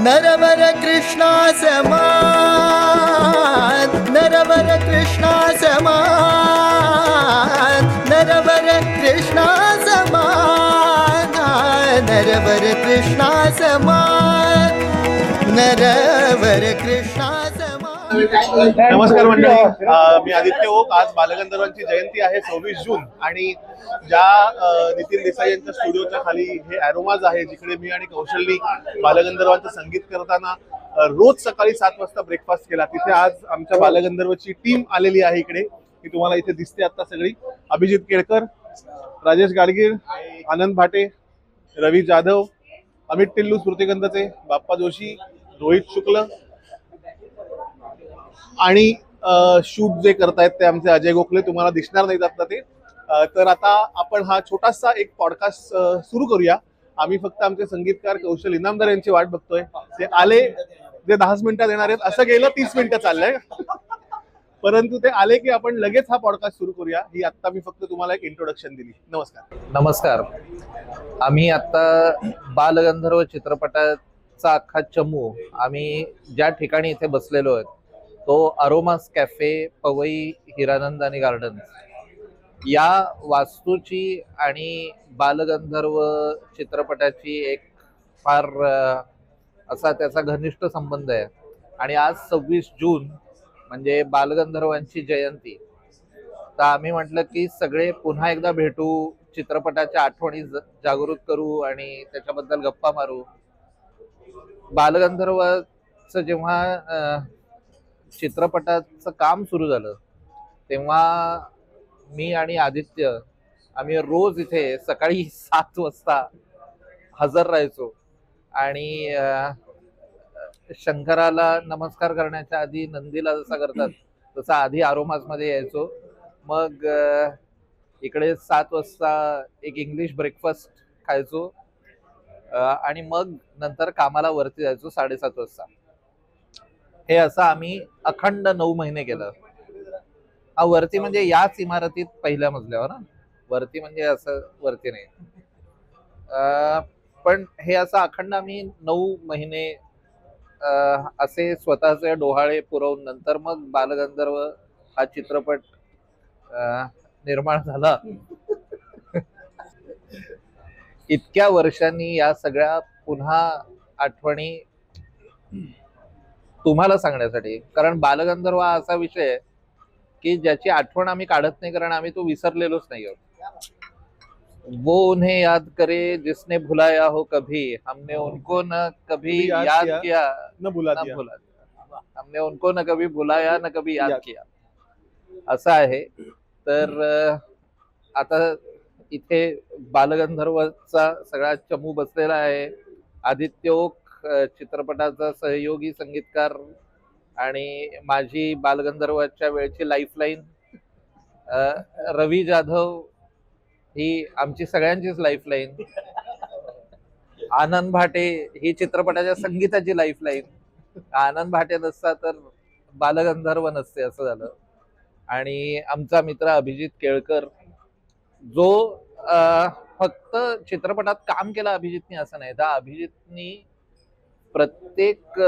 नरवर कृष्णा समान, नरवर कृष्णा समान, नरवर कृष्णा समान, नरवर कृष्णा समान, नरवर कृष्णा समान। नमस्कार मंडळी, मी आदित्य ओक। आज बालगंधर्वांची जयंती आहे 26 जून आणि ज्या नितीन देसाई यांच्या स्टुडिओच्या खाली हे ॲरोमाज आहे, जिकडे मी आणि कौशलनी बालगंधर्वांचं संगीत करताना रोज सकाळी 7 वाजता ब्रेकफास्ट केला, तिथे आज आमच्या बालगंधर्वची टीम आलेली आहे इकडे। ती तुम्हाला इथे दिसते आता सगळी। अभिजित केळकर, राजेश गाडगीळ, आनंद भाटे, रवी जाधव, अमित टिल्लू, स्मृती गंधचे, बाप्पा जोशी, रोहित शुक्ल आणि शूट जे करतायत ते आमचे अजय गोखले। तुम्हाला दिसणार नाहीत आता ते। तर आता आपण हा छोटासा एक पॉडकास्ट सुरू करूया। आम्ही फक्त आमचे संगीतकार कौशल इनामदार यांची वाट बघतोय। ते आले, जे 10 मिनिटात येणार आहेत। असं गेलं 30 मिनिटं चाललंय परंतु ते आले की आपण लगेच हा पॉडकास्ट सुरू करूया। ही आता मी फक्त तुम्हाला एक इंट्रोडक्शन दिली। नमस्कार। नमस्कार। आम्ही आता बालगंधर्व चित्रपटाचा अख्खा चमू आम्ही ज्या ठिकाणी इथे बसलेलो आहोत तो अरोमास कॅफे, पवई हिरानंद आणि गार्डन्स या वास्तूची आणि बालगंधर्व चित्रपटाची एक फार असा त्याचा घनिष्ठ संबंध आहे। आणि आज 26 जून म्हणजे बालगंधर्वांची जयंती, तर आम्ही म्हटलं की सगळे पुन्हा एकदा भेटू, चित्रपटाच्या आठवणी जागृत करू आणि त्याच्याबद्दल गप्पा मारू। बालगंधर्वचं जेव्हा चित्रपटाचं काम सुरू झालं तेव्हा मी आणि आदित्य आम्ही रोज इथे सकाळी 7 वाजता हजर राहायचो आणि शंकराला नमस्कार करण्याच्या आधी नंदीला जसा करतात तसा आधी आरोमासमध्ये यायचो। मग इकडे 7 वाजता एक इंग्लिश ब्रेकफास्ट खायचो आणि मग नंतर कामाला वरती जायचो 7:30 वाजता। हे असं आम्ही अखंड 9 महिने केलं। वरती म्हणजे याच इमारतीत पहिल्या मजल्यावर ना, वरती म्हणजे असं वरती नाही, पण हे असं अखंड आम्ही 9 महिने असे स्वतःचे डोहाळे पुरवून नंतर मग बालगंधर्व हा चित्रपट निर्माण झाला। इतक्या वर्षांनी या सगळ्या पुन्हा आठवणी तुम्हाला सांगण्यासाठी, कारण बालगंधर्व हा असा विषय आहे की ज्याची आठवण आम्ही काढत नाही, कारण आम्ही तो विसरलेलोच नाही आहोत। वो उन्हें याद करे जिसने भुलाया हो कभी, हमने उनको न कभी याद किया न भुला दिया, हमने उनको न कभी भुलाया न कभी याद किया, असं आहे। तर आता इथे बालगंधर्वचा सगळा चमू बसलेला आहे। आदित्य ओक चित्रपटाचा सहयोगी संगीतकार आणि माझी बालगंधर्वाच्या वेळची लाईफलाईन, रवी जाधव ही आमची सगळ्यांचीच लाईफलाईन, आनंद भाटे ही चित्रपटाच्या संगीताची लाईफलाईन। आनंद भाटे नसता तर बालगंधर्व नसते, असं झालं। आणि आमचा मित्र अभिजित केळकर, जो फक्त चित्रपटात काम केलं अभिजितनी असं नाही, तर अभिजितनी प्रत्येक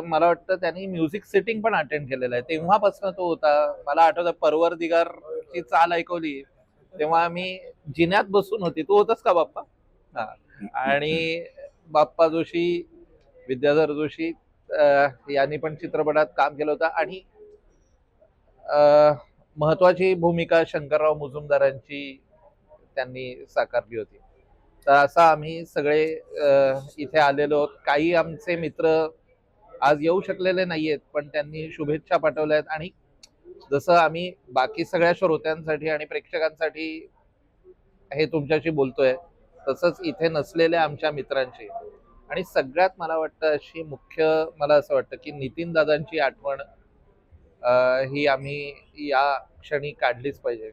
मला वाटतं त्यांनी म्युझिक सेटिंग पण अटेंड केलेलं आहे। तेव्हापासून तो होता। मला आठवतं परवरदिगारची चाल ऐकवली तेव्हा आम्ही जिन्यात बसून होती। तू होतास का बाप्पा? हा। आणि बाप्पा जोशी, विद्याधर जोशी यांनी पण चित्रपटात काम केलं होतं आणि महत्वाची भूमिका शंकरराव मुजुमदारांची त्यांनी साकारली होती। तर असं आम्ही सगळे इथे आलेलो आहोत। काही आमचे मित्र आज येऊ शकलेले नाहीयेत, पण त्यांनी शुभेच्छा पाठवल्यात। आणि जसं आम्ही बाकी सगळ्या श्रोत्यांसाठी आणि प्रेक्षकांसाठी हे तुमच्याशी बोलतोय, तसंच इथे नसलेल्या आमच्या मित्रांची आणि सगळ्यात मला वाटतं अशी मुख्य, मला असं वाटतं की नितीन दादांची आठवण ही आम्ही या क्षणी काढलीच पाहिजे।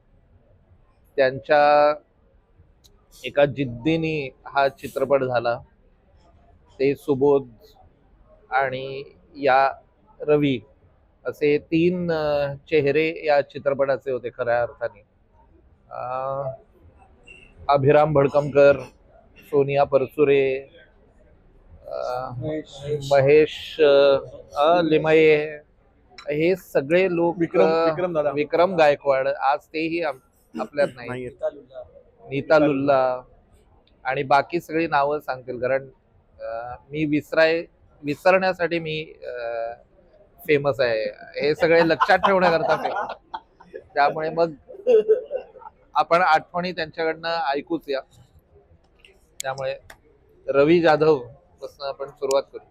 त्यांच्या एका जिद्दीने हा चित्रपट झाला। ते सुबोध आणि या रवी असे 3 चेहरे या चित्रपटाचे होते खऱ्या अर्थाने। अभिराम भडकमकर, सोनिया परचुरे, महेश लिमये, हे सगळे लोक, विक्रम दादा. विक्रम गायकवाड आज तेही आपल्यात नाही, नाहीयेत. नीता लुल्ला आणि बाकी सगळी नावं सांगतील, कारण मी विसरण्यासाठी मी फेमस आहे, हे सगळे लक्षात ठेवण्याकरता फेमस. त्यामुळे मग आपण आठवणी त्यांच्याकडनं ऐकूच या. त्यामुळे रवी जाधव पासून आपण सुरुवात करू.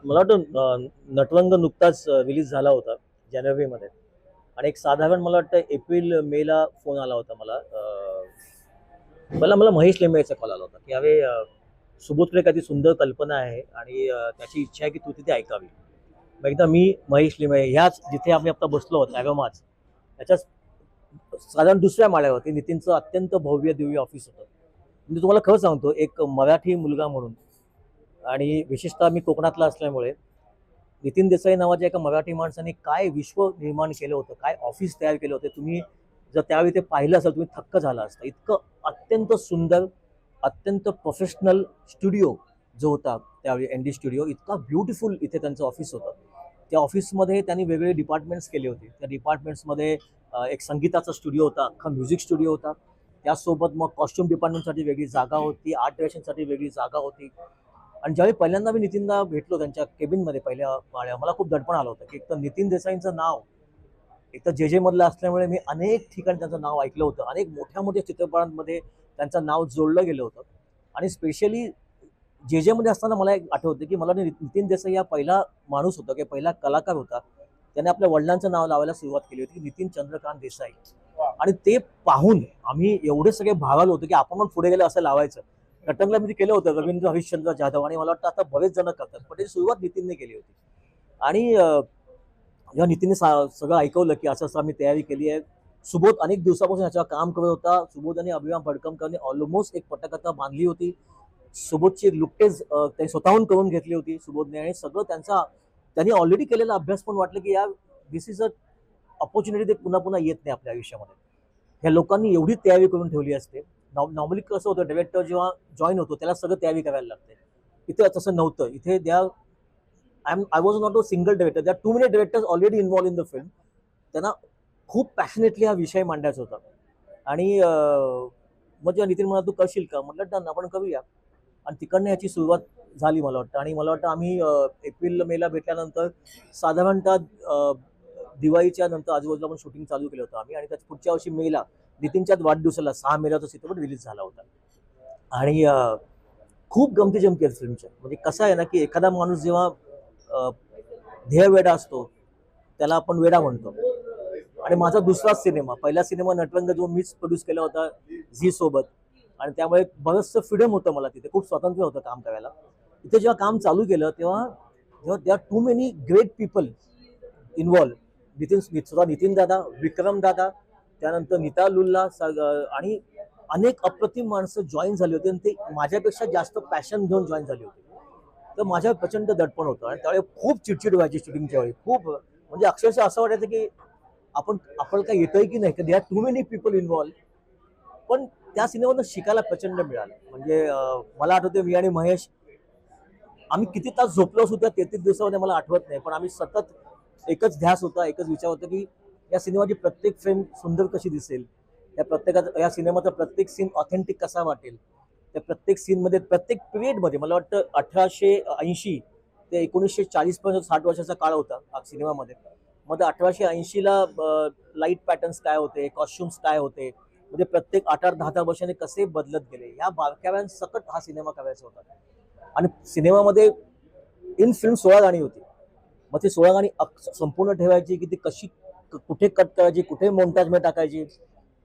मला वाटतं नटरंग नुकताच रिलीज झाला होता जानेवारीमध्ये, आणि एक साधारण मला वाटतं एप्रिल मे ला फोन आला होता मला महेश लिमयेचा कॉल आला होता की अरे सुबोधकडे काहीतरी सुंदर कल्पना आहे आणि त्याची इच्छा आहे की तू तिथे ऐकावी. मग एकदा मी महेश लिमये ह्याच जिथे आम्ही आता बसलो होतो ॲरोमाज, त्याच्या साधारण दुसऱ्या माळ्यावरती नितीनचं अत्यंत भव्य दिव्य ऑफिस होतं. म्हणजे तुम्हाला खरं सांगतो, एक मराठी मुलगा म्हणून आणि विशेषतः मी कोकणातला असल्यामुळे नितीन देसाई नावाच्या एका मराठी माणसाने काय विश्व निर्माण केलं होतं, काय ऑफिस तयार केलं होतं, तुम्ही जर त्यावेळी ते पाहिलं असेल तुम्ही थक्क झाला असता. इतकं अत्यंत सुंदर, अत्यंत प्रोफेशनल स्टुडिओ जो होता त्यावेळी, ND स्टुडिओ, इतका ब्युटिफुल इथे त्यांचं ऑफिस होतं. त्या ऑफिसमध्ये त्यांनी वेगवेगळे डिपार्टमेंट्स केले होते. त्या डिपार्टमेंट्समध्ये एक संगीताचा स्टुडिओ होता, अख्खा म्युझिक स्टुडिओ होता. त्यासोबत मग कॉस्ट्युम डिपार्टमेंटसाठी वेगळी जागा होती, आर्ट डायरेक्शनसाठी वेगळी जागा होती. आणि ज्यावेळी पहिल्यांदा मी नितीनला भेटलो त्यांच्या केबिनमध्ये पहिल्या माळ्यावर, मला खूप दडपण आलं होतं की एक तर नितीन देसाईंचं नाव एक तर JJ मधलं असल्यामुळे मी अनेक ठिकाणी त्यांचं नाव ऐकलं होतं, अनेक मोठ्या मोठ्या चित्रपटांमध्ये त्यांचं नाव जोडलं गेलं होतं. आणि स्पेशली JJ मध्ये असताना मला एक आठवतं की मला नितीन देसाई हा पहिला माणूस होता की पहिला कलाकार होता त्याने आपल्या वडिलांचं नाव लावायला सुरुवात केली होती, नितीन चंद्रकांत देसाई. आणि ते पाहून आम्ही एवढे सगळे भागालो होतो की आपण पण पुढे गेलं असं लावायचं. नटंगला मी केलं होतं रवींद्र हरिश्चंद्र जाधव, आणि मला वाटतं आता बरेच जण करतात, पण त्याची सुरुवात नितीनने केली होती. आणि जेव्हा नितीनने सगळं ऐकवलं की असं आम्ही तयारी केली आहे, सुबोध अनेक दिवसापासून याच्यावर काम करत होता. सुबोध आणि अभिमान भडकमकरने ऑलमोस्ट एक पटकथा बांधली होती. सुबोधची एक लुकटेज त्यांनी स्वतःहून करून घेतली होती सुबोधने, आणि सगळं त्यांनी ऑलरेडी केलेला अभ्यास पण वाटलं की या दिस इज अ ऑपॉर्च्युनिटी, ते पुन्हा पुन्हा येत नाही आपल्या आयुष्यामध्ये. ह्या लोकांनी एवढी तयारी करून ठेवली असते. नॉर्मली कसं होतं, डायरेक्टर जेव्हा जॉईन होतो त्याला सगळं तयारी करायला लागते. इथे तसं नव्हतं. इथे I was not a single director, द्या too many directors already involve in the film. त्यांना खूप पॅशनेटली हा विषय मांडायचा होता. आणि मग जेव्हा नितीन म्हणाला तू करशील का, म्हटलं डन, आपण करूया. आणि तिकडनं याची सुरुवात झाली मला वाटतं. आणि मला वाटतं आम्ही एप्रिल मेला भेटल्यानंतर साधारणतः दिवाळीच्या नंतर आजूबाजूला पण शूटिंग चालू केलं होतं आम्ही. आणि त्याच्या पुढच्या वर्षी मेला नितीनच्याच वाढदिवसाला 6 मेला तो चित्रपट रिलीज झाला होता. आणि खूप गमती जमती आहेत फिल्मच्या. म्हणजे कसं आहे ना की एखादा माणूस जेव्हा ध्येय वेडा असतो त्याला आपण वेडा म्हणतो. आणि माझा दुसरा सिनेमा, पहिला सिनेमा नटरंग जो मीच प्रोड्यूस केला होता झी सोबत, आणि त्यामुळे बरंचसं फ्रीडम होतं मला तिथे, खूप स्वातंत्र्य होतं काम करायला. इथे जेव्हा काम चालू केलं तेव्हा they are too many great people involve. Nitin dada, Vikram दादा, त्यानंतर नीता लुल्ला आणि अनेक अप्रतिम माणसं जॉईन झाली होती, आणि ते माझ्यापेक्षा जास्त पॅशन घेऊन जॉईन झाली होती. तर माझ्या प्रचंड दडपण होतं. आणि त्यावेळी खूप चिडचिड व्हायची शूटिंगच्या वेळी, खूप म्हणजे अक्षरशः असं वाटायचं की आपण काय येतोय की नाही, they are too many people involve. पण त्या सिनेमातून शिकायला प्रचंड मिळालं. म्हणजे मला आठवते मी आणि महेश आम्ही किती तास झोपलो सुद्धा 33 दिवसामध्ये मला आठवत नाही, पण आम्ही सतत एकच ध्यास होता, एकच विचार होता की या सिनेमाची प्रत्येक फ्रेम सुंदर कशी दिसेल, या सिनेमाचा प्रत्येक सीन ऑथेंटिक कसा वाटेल, त्या प्रत्येक सीनमध्ये, प्रत्येक पिरियडमध्ये. मला वाटतं 1880 ते 1940 पर्यंत 60 वर्षाचा काळ होता सिनेमामध्ये. मध्ये 1880ला लाईट पॅटर्न्स काय होते, कॉस्ट्युम्स काय होते, म्हणजे प्रत्येक 8-10 वर्षांनी कसे बदलत गेले, या बारकाव्यांसकट हा सिनेमा करायचा होता. आणि सिनेमामध्ये इन फिल्म 16 गाणी होती. मग ती 16 गाणी संपूर्ण ठेवायची की ती कशी, कुठे कट करायची, कुठे मोंटाजमध्ये टाकायची,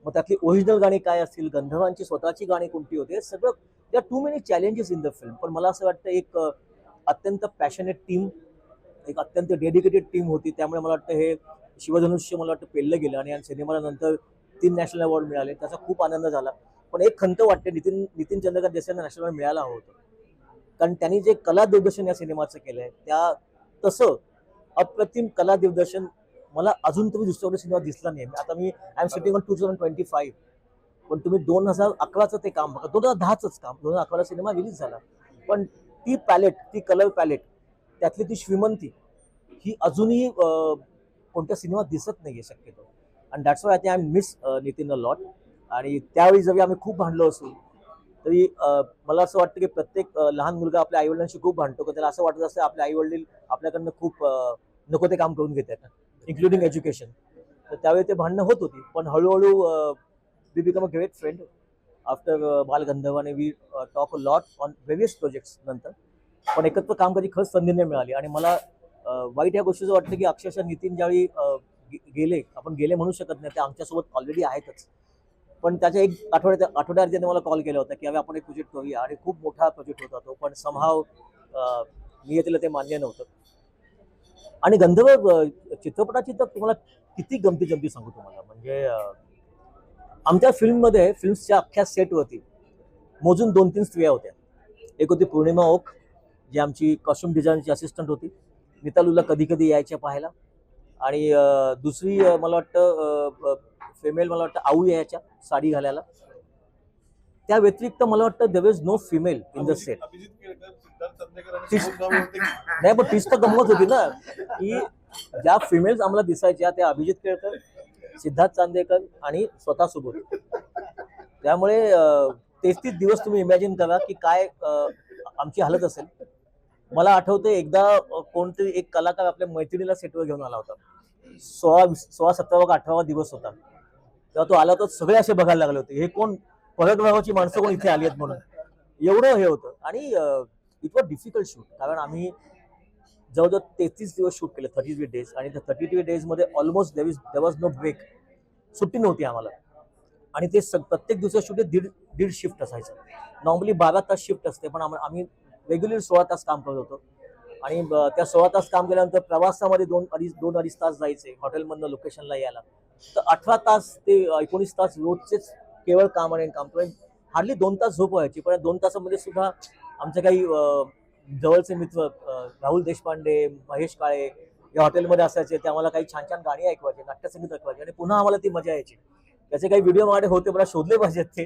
मग त्यातली ओरिजिनल गाणी काय असतील, गंधर्वांची स्वतःची गाणी कोणती होती, हे सगळं. त्या too many challenges in the film. पण मला असं वाटतं एक अत्यंत पॅशनेट टीम, एक अत्यंत डेडिकेटेड टीम होती. त्यामुळे मला वाटतं हे शिवधनुष्य मला वाटतं पेललं गेलं, आणि या सिनेमाला नंतर 3 नॅशनल अवॉर्ड मिळाले, त्याचा खूप आनंद झाला. पण एक खंत वाटते, नितीन चंद्रकांत देसाईंना नॅशनल अवॉर्ड मिळायला हवं होतं, कारण त्यांनी जे कला दिग्दर्शन या सिनेमाचं केलंय त्या तसं अप्रतिम कला दिग्दर्शन मला अजून तरी दुसऱ्या सिनेमा दिसला नाही. आता मी आय एम सिटिंग ऑन 2025, पण तुम्ही 2011चं ते काम बघा, 2010च काम, 2011 सिनेमा रिलीज झाला. पण ती पॅलेट, ती कलर पॅलेट, त्यातली ती श्रीमंती ही अजूनही कोणत्या सिनेमात दिसत नाहीये शक्यतो. आणि that's why I miss Nitin a lot. आणि त्यावेळी जरी आम्ही खूप भांडलो असू तरी मला असं वाटतं की प्रत्येक लहान मुलगा आपल्या आईवडिलांशी खूप भांडतो, की त्याला असं वाटत असतं आपले आईवडील आपल्याकडनं खूप नको ते काम करून घेतात, इन्क्लुडिंग एज्युकेशन. तर त्यावेळी ते भांडणं होत होती, पण हळूहळू we become a great friend after Balgandharva. आणि we talk a lot on various projects नंतर. पण एकत्र काम कधी खरंच संधी नाही मिळाली. आणि मला वाईट या गोष्टीचं वाटतं की अक्षरशः नितीन ज्यावेळी गेले, आपण गेले म्हणू शकत नाही, ते आमच्यासोबत ऑलरेडी आहेतच. पण त्याच्या एक आठवड्याआधी त्याने मला कॉल केला होता की अरे आपण एक प्रोजेक्ट करूया, आणि खूप मोठा प्रोजेक्ट होता तो, पण समहाव नियतीला ते मान्य नव्हतं. आणि गंधर्व चित्रपटाची तर तुम्हाला किती गमती जमती सांगू तुम्हाला. म्हणजे आमच्या फिल्म्सच्या अख्ख्या सेटवरती मोजून 2-3 स्त्रिया होत्या. एक होती पौर्णिमा ओक, जी आमची कॉस्ट्युम डिझाईनची असिस्टंट होती. नितालूला कधी कधी यायच्या पाहायला. आणि दुसरी मला वाटतं फिमेल, मला वाटतं आऊ यायच्या साडी घालायला. त्या व्यतिरिक्त मला वाटतं there is no female in the set. नाही, पण तीच तर गंमत होती ना, की ज्या फिमेल्स आम्हाला दिसायच्या त्या अभिजित केळकर, सिद्धार्थ चांदेकर आणि स्वतः सुबोध. त्यामुळे 33 दिवस तुम्ही इमॅजिन करा की काय आमची हालत असेल. मला आठवतं एकदा कोणतरी एक कलाकार आपल्या मैत्रिणीला सेटवर घेऊन आला होता. 16, 17, 18 दिवस होता. तेव्हा तो आला तर सगळे असे बघायला लागले होते, हे कोण परग्रहाची माणसं कोण इथे आली आहेत म्हणून. एवढं हे होतं. आणि इट वॉज डिफिकल्ट शूट, कारण आम्ही जवळजवळ 33 दिवस शूट केले, 33 डेज. आणि त्या 33 डेजमध्ये almost there was no break, सुट्टी नव्हती आम्हाला. आणि ते प्रत्येक दिवसात शूट दीड शिफ्ट असायचं. नॉर्मली 12 तास शिफ्ट असते, पण आम्ही रेग्युलर 16 तास काम करत होतो. आणि त्या 16 तास काम केल्यानंतर प्रवासामध्ये 2-2.5 तास जायचे हॉटेलमधनं लोकेशनला यायला. तर 18 तास ते 19 तास रोजचेच केवळ काम आणि काम. हार्डली 2 तास झोप व्हायची, पण 2 तासामध्ये सुद्धा आमचे काही जवळचे मित्र राहुल देशपांडे, महेश काळे या हॉटेलमध्ये असायचे. ते आम्हाला काही छान छान गाणी ऐकवायचे, नाट्यसंगीत ऐकवायचे, आणि पुन्हा आम्हाला ती मजा यायची. त्याचे काही व्हिडिओ माझ्याकडे होते, मला शोधले पाहिजेत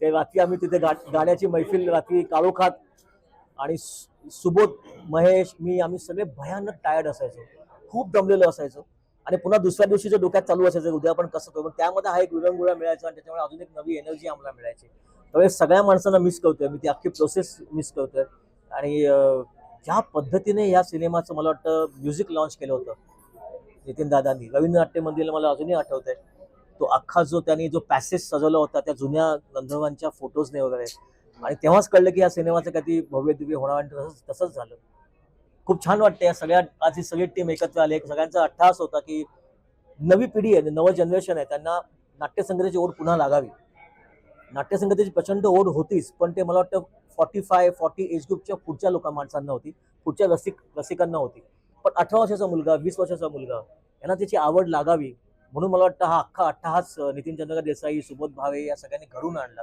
ते रात्री आम्ही तिथे गाण्याची मैफिल रात्री काळोखात. आणि सुबोध, महेश, मी, आम्ही सगळे भयानक टायर्ड असायचो, खूप दमलेलो असायचो. आणि पुन्हा दुसऱ्या दिवशीच्या डोक्यात चालू असायचं उद्या आपण कसं करू. त्यामध्ये हा एक विरंगुळा मिळायचा, आणि त्याच्यामुळे अजून एक नवी एनर्जी आम्हाला मिळायची. त्यामुळे सगळ्या माणसांना मिस करतोय मी, ती अख्खी प्रोसेस मिस करतोय. आणि ज्या पद्धतीने या सिनेमाचं मला वाटतं म्युझिक लॉन्च केलं होतं नितीन दादांनी रवींद्र नाट्य मंदिरला, मला अजूनही आठवतंय. तो अख्खा त्यांनी जो पॅसेज सजवला होता त्या जुन्या गंधर्वांच्या फोटोजने वगैरे. आणि तेव्हाच कळलं की या सिनेमाचं काही भव्य दिव्य होणार, आणि तसंच झालं. खूप छान वाटतं. या आज ही सगळी टीम एकत्र आली. सगळ्यांचा अट्टहास होता की नवी पिढी आहे, नवं जनरेशन आहे, त्यांना नाट्यसंगीताची ओढ पुन्हा लागावी. नाट्यसंगीताची प्रचंड ओढ होतीच, पण ते मला वाटतं 45-40 एज ग्रुपच्या पुढच्या माणसांना होती, पुढच्या रसिकांना होती. पण 18 वर्षाचा मुलगा, 20 वर्षाचा मुलगा, यांना त्याची आवड लागावी म्हणून मला वाटतं हा अख्खा अट्टहास नितीन चंद्रकांत देसाई, सुबोध भावे या सगळ्यांनी घडून आणला.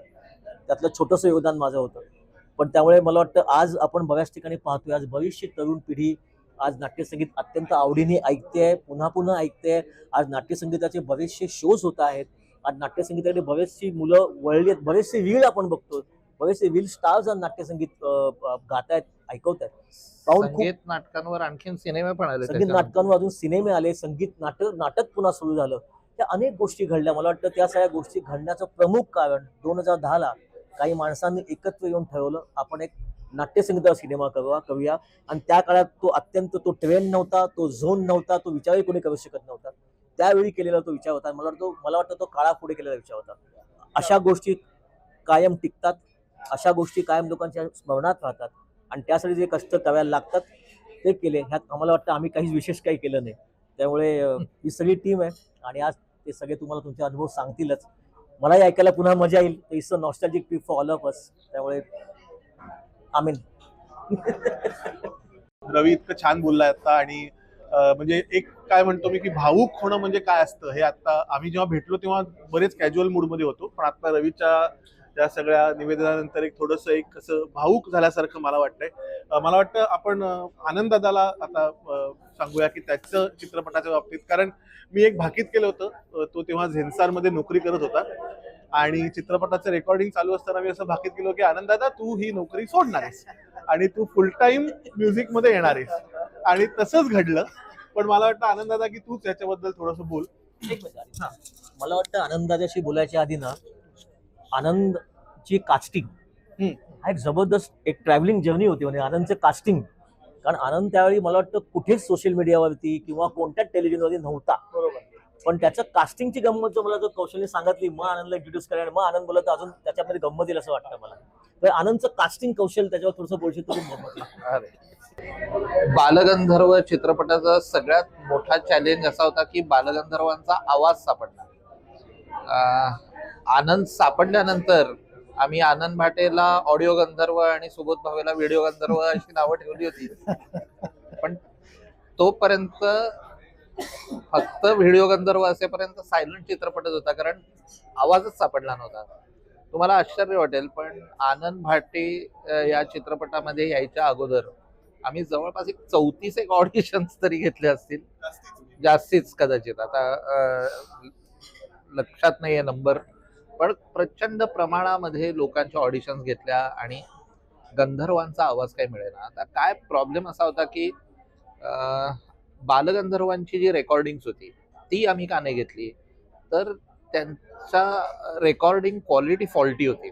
त्यातलं छोटंसं योगदान माझं होतं. पण त्यामुळे मला वाटतं आज आपण बऱ्याच ठिकाणी पाहतोय, आज बरीचशी तरुण पिढी आज नाट्यसंगीत अत्यंत आवडीने ऐकते, पुन्हा पुन्हा ऐकते. आज नाट्यसंगीताचे बरेचसे शोज होत आहेत. आज नाट्यसंगीताकडे बरेचशी मुलं वळली आहेत. बरेचसे रील आपण बघतो, बरेचसे रील स्टार्स आज नाट्यसंगीत गातायत, ऐकवतायत. संगीत नाटकांवर आणखीन सिनेमे पण आले, संगीत नाटकांवर अजून सिनेमे आले, संगीत नाटक पुन्हा सुरू झालं. त्या अनेक गोष्टी घडल्या. मला वाटतं त्या सगळ्या गोष्टी घडण्याचं प्रमुख कारण 2010ला काही माणसांनी एकत्र येऊन ठरवलं आपण एक नाट्यसंगीताचा सिनेमा करूया. आणि त्या काळात तो ट्रेंड नव्हता, तो झोन नव्हता, तो विचारही कोणी करू शकत नव्हता. त्यावेळी केलेला तो विचार होता. मला वाटतं तो काळापुढे केलेला विचार होता. अशा गोष्टी कायम टिकतात, अशा गोष्टी कायम लोकांच्या स्मरणात राहतात, आणि त्यासाठी जे कष्ट करायला लागतात ते केले. ह्यात आम्हाला वाटतं आम्ही विशेष काही केलं नाही. त्यामुळे ही सगळी टीम आहे, आणि आज ते सगळे तुम्हाला तुमचे अनुभव सांगतीलच. मलाही ऐकायला पुन्हा मजा येईल. It's a nostalgic trip for all of us. त्यामुळे आमीन. रवी इतकं छान बोललाय आता. आणि म्हणजे एक काय म्हणतो मी की भावूक होणं म्हणजे काय असतं हे आता आम्ही जेव्हा भेटलो तेव्हा बरेच कॅज्युअल मूडमध्ये होतो, पण आता रवीच्या या सगळ्या निवेदनानंतर एक थोडंसं एक कसं भावूक झाल्यासारखं मला वाटतंय. मला वाटतं आपण आनंद दादाला आता सांगूया की त्याचं चित्रपटाच्या बाबतीत, कारण मी एक भाकीत केलं होतं. तो तेव्हा झेन्सारमध्ये नोकरी करत होता, आणि चित्रपटाचं रेकॉर्डिंग चालू असताना मी असं भाकीत केलं की आनंद दादा तू ही नोकरी सोडणार आहेस. आणि तू फुल टाइम म्युझिक मध्ये येणार आहेस आणि तसंच घडलं. पण मला वाटतं आनंद दादा की तूच याच्याबद्दल थोडंसं बोल. एक मिनिट. मला वाटतं आनंदाच्याशी बोलायच्या आधी ना, आनंदची कास्टिंग हा एक जबरदस्त एक ट्रॅव्हलिंग जर्नी होती. म्हणजे आनंदचं कास्टिंग, कारण आनंद त्यावेळी मला वाटतं कुठेच सोशल मीडियावरती किंवा कोणत्याच टेलिव्हिजनवरती नव्हता. बरोबर. पण त्याचं कास्टिंगची गंमत जो मला जो कौशल्य सांगितली, मग आनंदला इंट्रोड्यूस करा आणि मग आनंद बोलत अजून त्याच्यामध्ये गंमत येईल असं वाटतं मला. तर आनंदचं कास्टिंग कौशल्य त्याच्यावर थोडंसं बोलशील तर खूप गंमत येईल. बालगंधर्व चित्रपटाचा सगळ्यात मोठा चॅलेंज असा होता की बालगंधर्वांचा आवाज सापडला. आनंद सापडल्यानंतर आम्ही आनंद भाटेला ऑडिओ गंधर्व आणि सुबोध भावेला व्हिडिओ गंधर्व अशी नावं ठेवली होती. पण तोपर्यंत फक्त व्हिडिओ गंधर्व असेपर्यंत सायलंट चित्रपटच होता, कारण आवाजच सापडला नव्हता. तुम्हाला आश्चर्य वाटेल पण आनंद भाटे या चित्रपटामध्ये यायच्या अगोदर आम्ही जवळपास 34 ऑडिशन्स तरी घेतले असतील, जास्तीच कदाचित, आता लक्षात नाहीये नंबर. पण प्रचंड प्रमाणामध्ये लोकांच्या ऑडिशन्स घेतल्या आणि गंधर्वांचा आवाज काही मिळेना. आता काय प्रॉब्लेम असा होता की बालगंधर्वांची जी रेकॉर्डिंग्स होती ती आम्ही का नाही घेतली, तर त्यांच्या रेकॉर्डिंग क्वालिटी फॉल्टी होती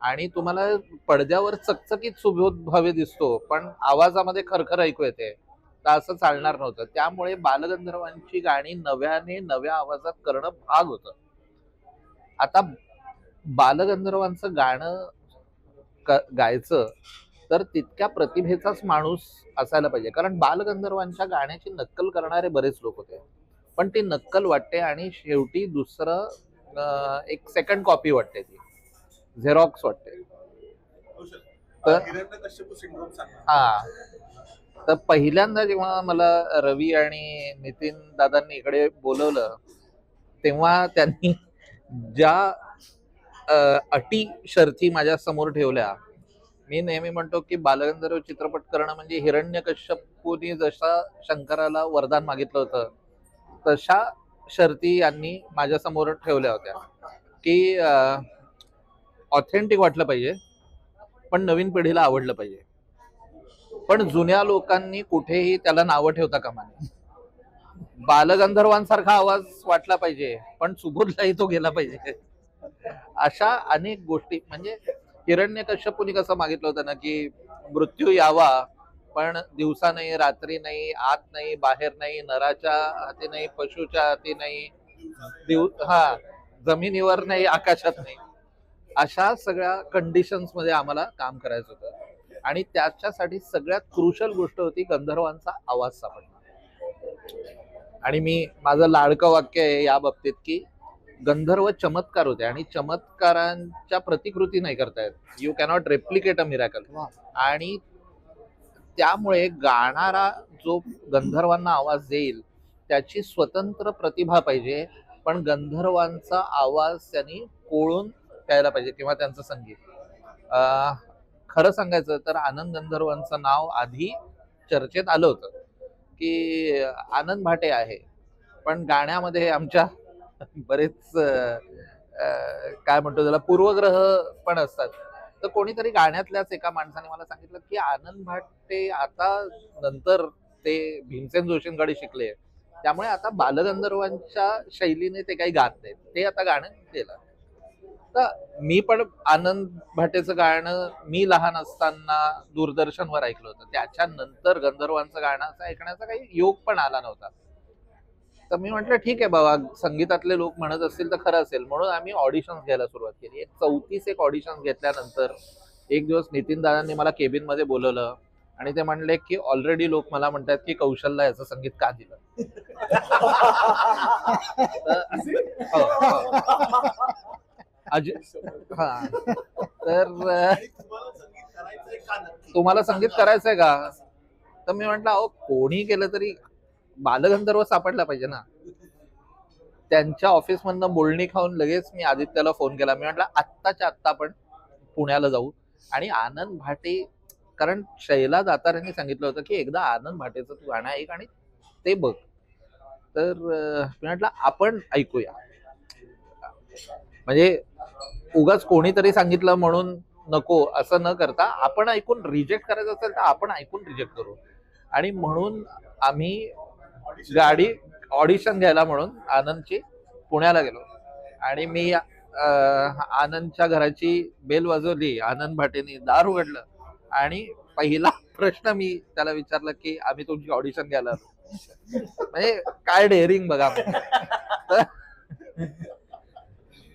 आणि तुम्हाला पडद्यावर चकचकीत सुबोध भावे दिसतो पण आवाजामध्ये खरखर ऐकू येते, तर असं चालणार नव्हतं. त्यामुळे बालगंधर्वांची गाणी नव्या आवाजात करणं भाग होतं. आता बालगंधर्वांचं गाणं गायचं तर तितक्या प्रतिभेचाच माणूस असायला पाहिजे, कारण बालगंधर्वांच्या गाण्याची नक्कल करणारे बरेच लोक होते, पण ती नक्कल वाटते आणि शेवटी दुसरं एक सेकंड कॉपी वाटते, ती झेरॉक्स वाटते. तर तर पहिल्यांदा जेव्हा मला रवी आणि नितीन दादांनी इकडे बोलवलं तेव्हा त्यांनी ज्या अटी शर्थी माझ्या समोर ठेवल्या, मी नेहमी म्हणतो की बालगंधर्व चित्रपट करणं म्हणजे हिरण्यकश्यपूने जसा शंकराला वरदान मागितलं होतं तशा शर्ती यांनी माझ्या समोर ठेवल्या होत्या की ऑथेंटिक वाटलं पाहिजे पण नवीन पिढीला आवडलं पाहिजे, पण जुन्या लोकांनी कुठेही त्याला नावं ठेवता कामा नये. बालगंधर्वांसारखा आवाज वाटला पाहिजे पण सुबोधलाही तो गेला पाहिजे. अशा अनेक गोष्टी, म्हणजे हिरण्यकश्यपूने कसं मागितलं होतं ना की मृत्यू यावा पण दिवसा नाही, रात्री नाही, आत नाही, बाहेर नाही, नराच्या हाती नाही, पशुच्या हाती नाही, जमिनीवर नाही, आकाशात नाही, अशा सगळ्या कंडिशन्स मध्ये आम्हाला काम करायचं होतं आणि त्याच्यासाठी सगळ्यात क्रुशल गोष्ट होती गंधर्वांचा आवाज सापडणं. आणि मी माझं लाडकं वाक्य आहे या बाबतीत की गंधर्व चमत्कार होते आणि चमत्कारांच्या प्रतिकृती नाही करतायत. You cannot replicate a miracle. आणि त्यामुळे गाणारा जो गंधर्वांना आवाज देईल त्याची स्वतंत्र प्रतिभा पाहिजे, पण गंधर्वांचा आवाज त्यांनी कोळून प्यायला पाहिजे किंवा त्यांचं संगीत. खरं सांगायचं तर आनंद गंधर्वांचं नाव आधी चर्चेत आलं होतं की आनंद भाटे आहे, पण गाण्यामध्ये आमच्या बरेच काय म्हणतो त्याला पूर्वग्रह पण असतात. तर कोणीतरी गाण्यातल्याच एका माणसाने मला सांगितलं की आनंद भाटे आता नंतर ते भीमसेन जोशींकडे शिकले, त्यामुळे आता बालगंधर्वांच्या शैलीने ते काही गात नाहीत, ते आता गाणं केलं. तर मी पण आनंद भाटेचं गाणं मी लहान असताना दूरदर्शनवर ऐकलं होतं, त्याच्यानंतर गंधर्वांचं गाणं असं ऐकण्याचा काही योग पण आला नव्हता. तर मी म्हटलं ठीक आहे बाबा, संगीतातले लोक म्हणत असतील तर खरं असेल, म्हणून आम्ही ऑडिशन्स घ्यायला सुरुवात केली. 34 ऑडिशन्स घेतल्यानंतर एक दिवस नितीन दादांनी मला केबिन मध्ये बोलवलं आणि ते म्हणले की ऑलरेडी लोक मला म्हणतात की कौशलला याचं संगीत का दिलं. तर तुम्हाला संगीत करायचंय का, तर मी म्हटलं अहो कोणी केलं तरी बालगंधर्व सापडला पाहिजे ना. त्यांच्या ऑफिस मधनं बोलणी खाऊन लगेच मी आदित्यला फोन केला. मी म्हटलं आत्ताच्या आत्ता आपण पुण्याला जाऊ आणि आनंद भाटे, कारण शैला दातार यांनी सांगितलं होतं की एकदा आनंद भाटेचं तू गाणं ऐक आणि ते बघ. तर मी म्हटलं आपण ऐकूया, म्हणजे उगाच कोणीतरी सांगितलं म्हणून नको असं न करता आपण ऐकून रिजेक्ट करायचं असेल तर आपण ऐकून रिजेक्ट करू. आणि म्हणून आम्ही गाडी ऑडिशन घ्यायला म्हणून आनंदची पुण्याला गेलो आणि मी आनंदच्या घराची बेल वाजवली. आनंद भाटेनी दार उघडलं आणि पहिला प्रश्न मी त्याला विचारला की आम्ही तुमची ऑडिशन घ्यायला आलो. म्हणजे काय डेअरिंग बघा. तर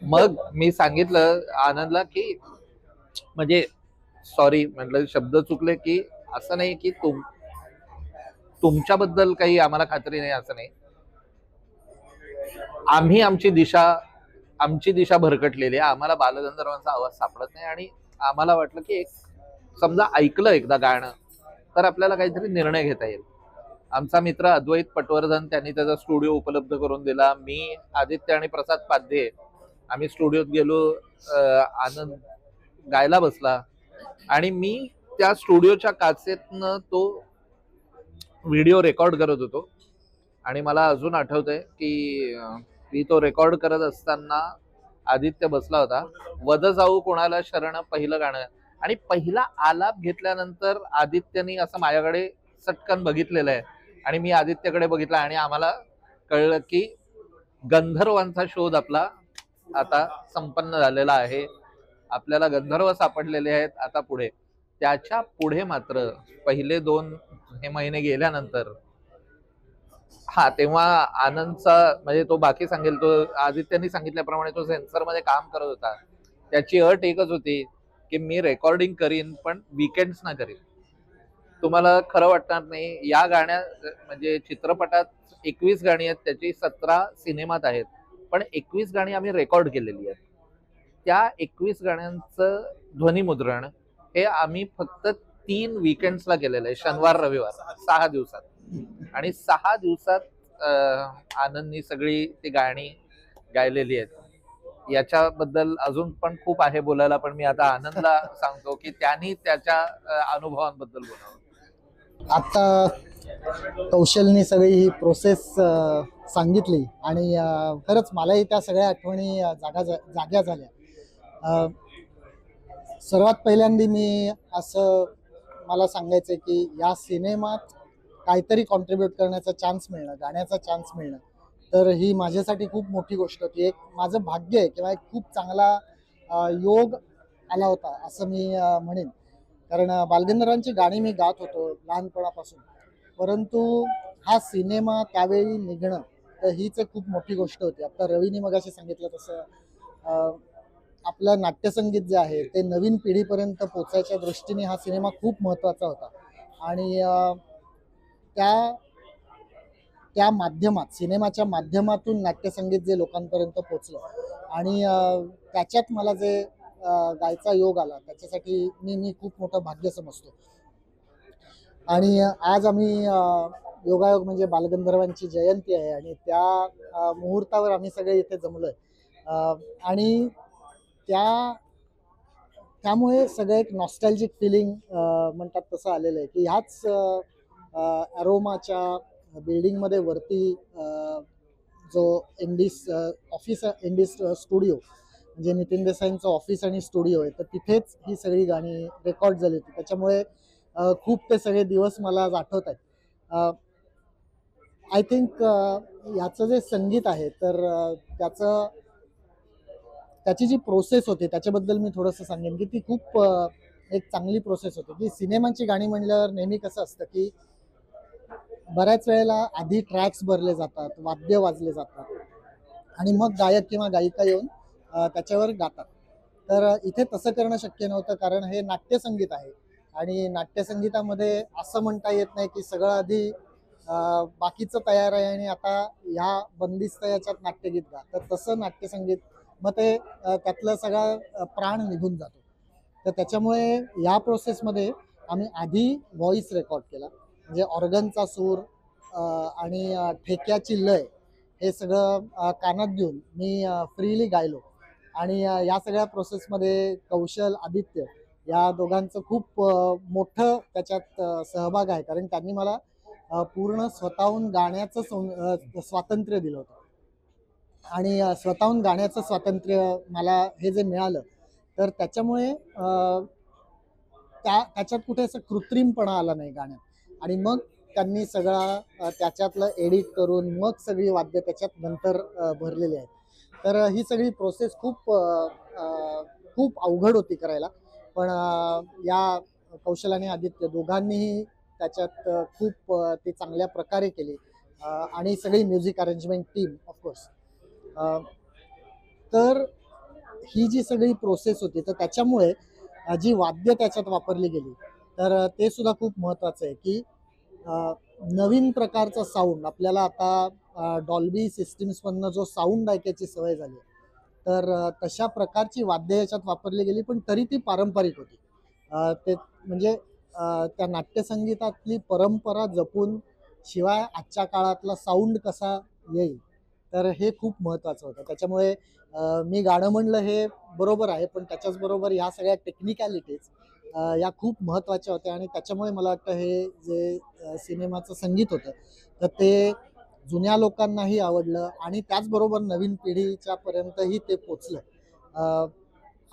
मग मी सांगितलं आनंदला की म्हणजे सॉरी म्हटलं, शब्द चुकले, की असं नाही की तुमच्याबद्दल काही आम्हाला खात्री नाही असं नाही. आम्ही आमची दिशा भरकटलेली आहे. आम्हाला बालगंधर्वांचा आवाज सापडत नाही आणि आम्हाला वाटलं की एक समजा ऐकलं एकदा गाणं तर आपल्याला काहीतरी निर्णय घेता येईल. आमचा मित्र अद्वैत पटवर्धन त्यांनी त्याचा स्टुडिओ उपलब्ध करून दिला. मी, आदित्य आणि प्रसाद पाध्ये आम्ही स्टुडिओत गेलो. आनंद गायला बसला आणि मी त्या स्टुडिओच्या काचेतनं तो व्हिडिओ रेकॉर्ड करत होतो. आणि मला अजून आठवतंय की मी तो रेकॉर्ड करत असताना आदित्य बसला होता. वद जाऊ कोणाला शरण पहिलं गाणं, आणि पहिला आलाप घेतल्यानंतर आदित्यनी असं माझ्याकडे सटकन बघितलेलं आहे आणि मी आदित्यकडे बघितला आणि आम्हाला कळलं की गंधर्वांचा शोध आपला आता संपन्न झालेला आहे. आपल्याला गंधर्व सापडलेले आहेत. आता पुढे, त्याच्या पुढे मात्र पहिले 2 हे महिने गेल्यानंतर तेव्हा आनंदचा म्हणजे तो बाकी सांगेल, तो आदित्यनी सांगितल्याप्रमाणे तो सेन्सर मध्ये काम करत होता. त्याची अट एकच होती की मी रेकॉर्डिंग करीन पण विकेंड्स ना करीन. तुम्हाला खरं वाटणार नाही, या गाण्या म्हणजे चित्रपटात 21 गाणी आहेत, त्याची 17 सिनेमात आहेत, पण 21 गाणी आम्ही रेकॉर्ड केलेली आहेत. त्या 21 गाण्यांचं ध्वनिमुद्रण हे आम्ही फक्त 3 विकेंड्सला केलेलं आहे, शनिवार रविवार, 6 दिवसात. आणि 6 दिवसात आनंदनी सगळी ती गाणी गायलेली आहेत. याच्याबद्दल अजून पण खूप आहे बोलायला, पण मी आता आनंदला सांगतो की त्यांनी त्याच्या अनुभवांबद्दल बोलावं. आता कौशलनी सगळी ही प्रोसेस सांगितली आणि खरंच मलाही त्या सगळ्या आठवणी जाग्या झाल्या. सर्वात पहिल्यांदा मी असं मला सांगायचं की या सिनेमात काहीतरी कॉन्ट्रीब्यूट करण्याचा चान्स मिळणं, गाण्याचा चान्स मिळणं, तर ही माझ्यासाठी खूप मोठी गोष्ट होती. एक माझं भाग्य आहे किंवा एक खूप चांगला योग आला होता असं मी म्हणेन. कारण बालगंधर्वांची गाणी मी गात होतो लहानपणापासून, परंतु हा सिनेमा त्यावेळी निघणं तर हीच एक खूप मोठी गोष्ट होती. आता रवीने मगाशी सांगितलं तसं आपलं नाट्यसंगीत जे आहे ते नवीन पिढीपर्यंत पोचायच्या दृष्टीने हा सिनेमा खूप महत्त्वाचा होता. आणि त्या माध्यमात, सिनेमाच्या माध्यमातून नाट्यसंगीत जे लोकांपर्यंत पोचलं आणि त्याच्यात मला जे गायचा योग आला त्याच्यासाठी मी खूप मोठं भाग्य समजतो. आणि आज आम्ही योगायोग म्हणजे बालगंधर्वांची जयंती आहे आणि त्या मुहूर्तावर आम्ही सगळे इथे जमलोय. आणि त्यामुळे सगळं एक नॉस्टॅल्जिक फिलिंग म्हणतात तसं आलेलं आहे की ह्याच अरोमाच्या बिल्डिंगमध्ये वरती जो इंडिस ऑफिस, इंडिस स्टुडिओ म्हणजे नितीन देसाईंचं ऑफिस आणि स्टुडिओ आहे, तर तिथेच ही सगळी गाणी रेकॉर्ड झाली होती. त्याच्यामुळे खूप ते सगळे दिवस मला आठवत आहेत. आय थिंक याचं जे संगीत आहे तर त्याची जी प्रोसेस होती त्याच्याबद्दल मी थोडंसं सांगेन की ती खूप एक चांगली प्रोसेस होती. की सिनेमांची गाणी म्हणल्यावर नेहमी कसं असतं की बऱ्याच वेळेला आधी ट्रॅक्स भरले जातात, वाद्य वाजले जातात आणि मग गायक किंवा गायिका येऊन त्याच्यावर गातात. तर इथे तसं करणं शक्य नव्हतं कारण हे नाट्यसंगीत आहे आणि नाट्यसंगीतामध्ये असं म्हणता येत नाही की सगळं आधी बाकीचं तयार आहे आणि आता ह्या बंदिस्त याच्यात नाट्यगीत गा. तर तसं नाट्यसंगीत मग ते त्यातलं सगळा प्राण निघून जातो. तर त्याच्यामुळे या प्रोसेसमध्ये आम्ही आधी व्हॉइस रेकॉर्ड केला, म्हणजे ऑर्गनचा सूर आणि ठेक्याची लय हे सगळं कानात घेऊन मी फ्रीली गायलो. आणि या सगळ्या प्रोसेसमध्ये कौशल, आदित्य या दोघांचं खूप मोठं त्याच्यात सहभाग आहे कारण त्यांनी मला पूर्ण स्वतःहून गाण्याचं स्वातंत्र्य दिलं होतं. आणि स्वतःहून गाण्याचं स्वातंत्र्य मला हे जे मिळालं तर त्याच्यामुळे त्याच्यात कुठे असं कृत्रिमपणा आला नाही गाण्यात. आणि मग त्यांनी सगळा त्याच्यातलं एडिट करून मग सगळी वाद्य त्याच्यात नंतर भरलेली आहेत. तर ही सगळी प्रोसेस खूप अवघड होती करायला. पण या कौशल आणि आदित्य दोघांनीही त्याच्यात ती चांगल्या प्रकारे केली. आणि सगळी म्युझिक अरेंजमेंट टीम ऑफकोर्स. तर ही जी सगळी प्रोसेस होती तर त्याच्यामुळे जी वाद्य त्याच्यात वापरली गेली तर ते सुद्धा खूप महत्त्वाचं आहे की नवीन प्रकारचा साऊंड आपल्याला आता डॉल्बी सिस्टीम्समधनं जो साऊंड ऐकायची सवय झाली तर तशा प्रकारची वाद्य याच्यात वापरली गेली पण तरी ती पारंपरिक होती. ते म्हणजे त्या नाट्यसंगीतातली परंपरा जपून शिवाय आजच्या काळातला साऊंड कसा येईल तर हे खूप महत्त्वाचं होतं. त्याच्यामुळे मी गाणं म्हणलं हे बरोबर आहे पण त्याच्याचबरोबर ह्या सगळ्या टेक्निकॅलिटीज या खूप महत्त्वाच्या होत्या आणि त्याच्यामुळे मला वाटतं हे जे सिनेमाचं संगीत होतं तर ते जुन्या लोकांनाही आवडलं आणि त्याचबरोबर नवीन पिढीच्या पर्यंतही ते पोचलं.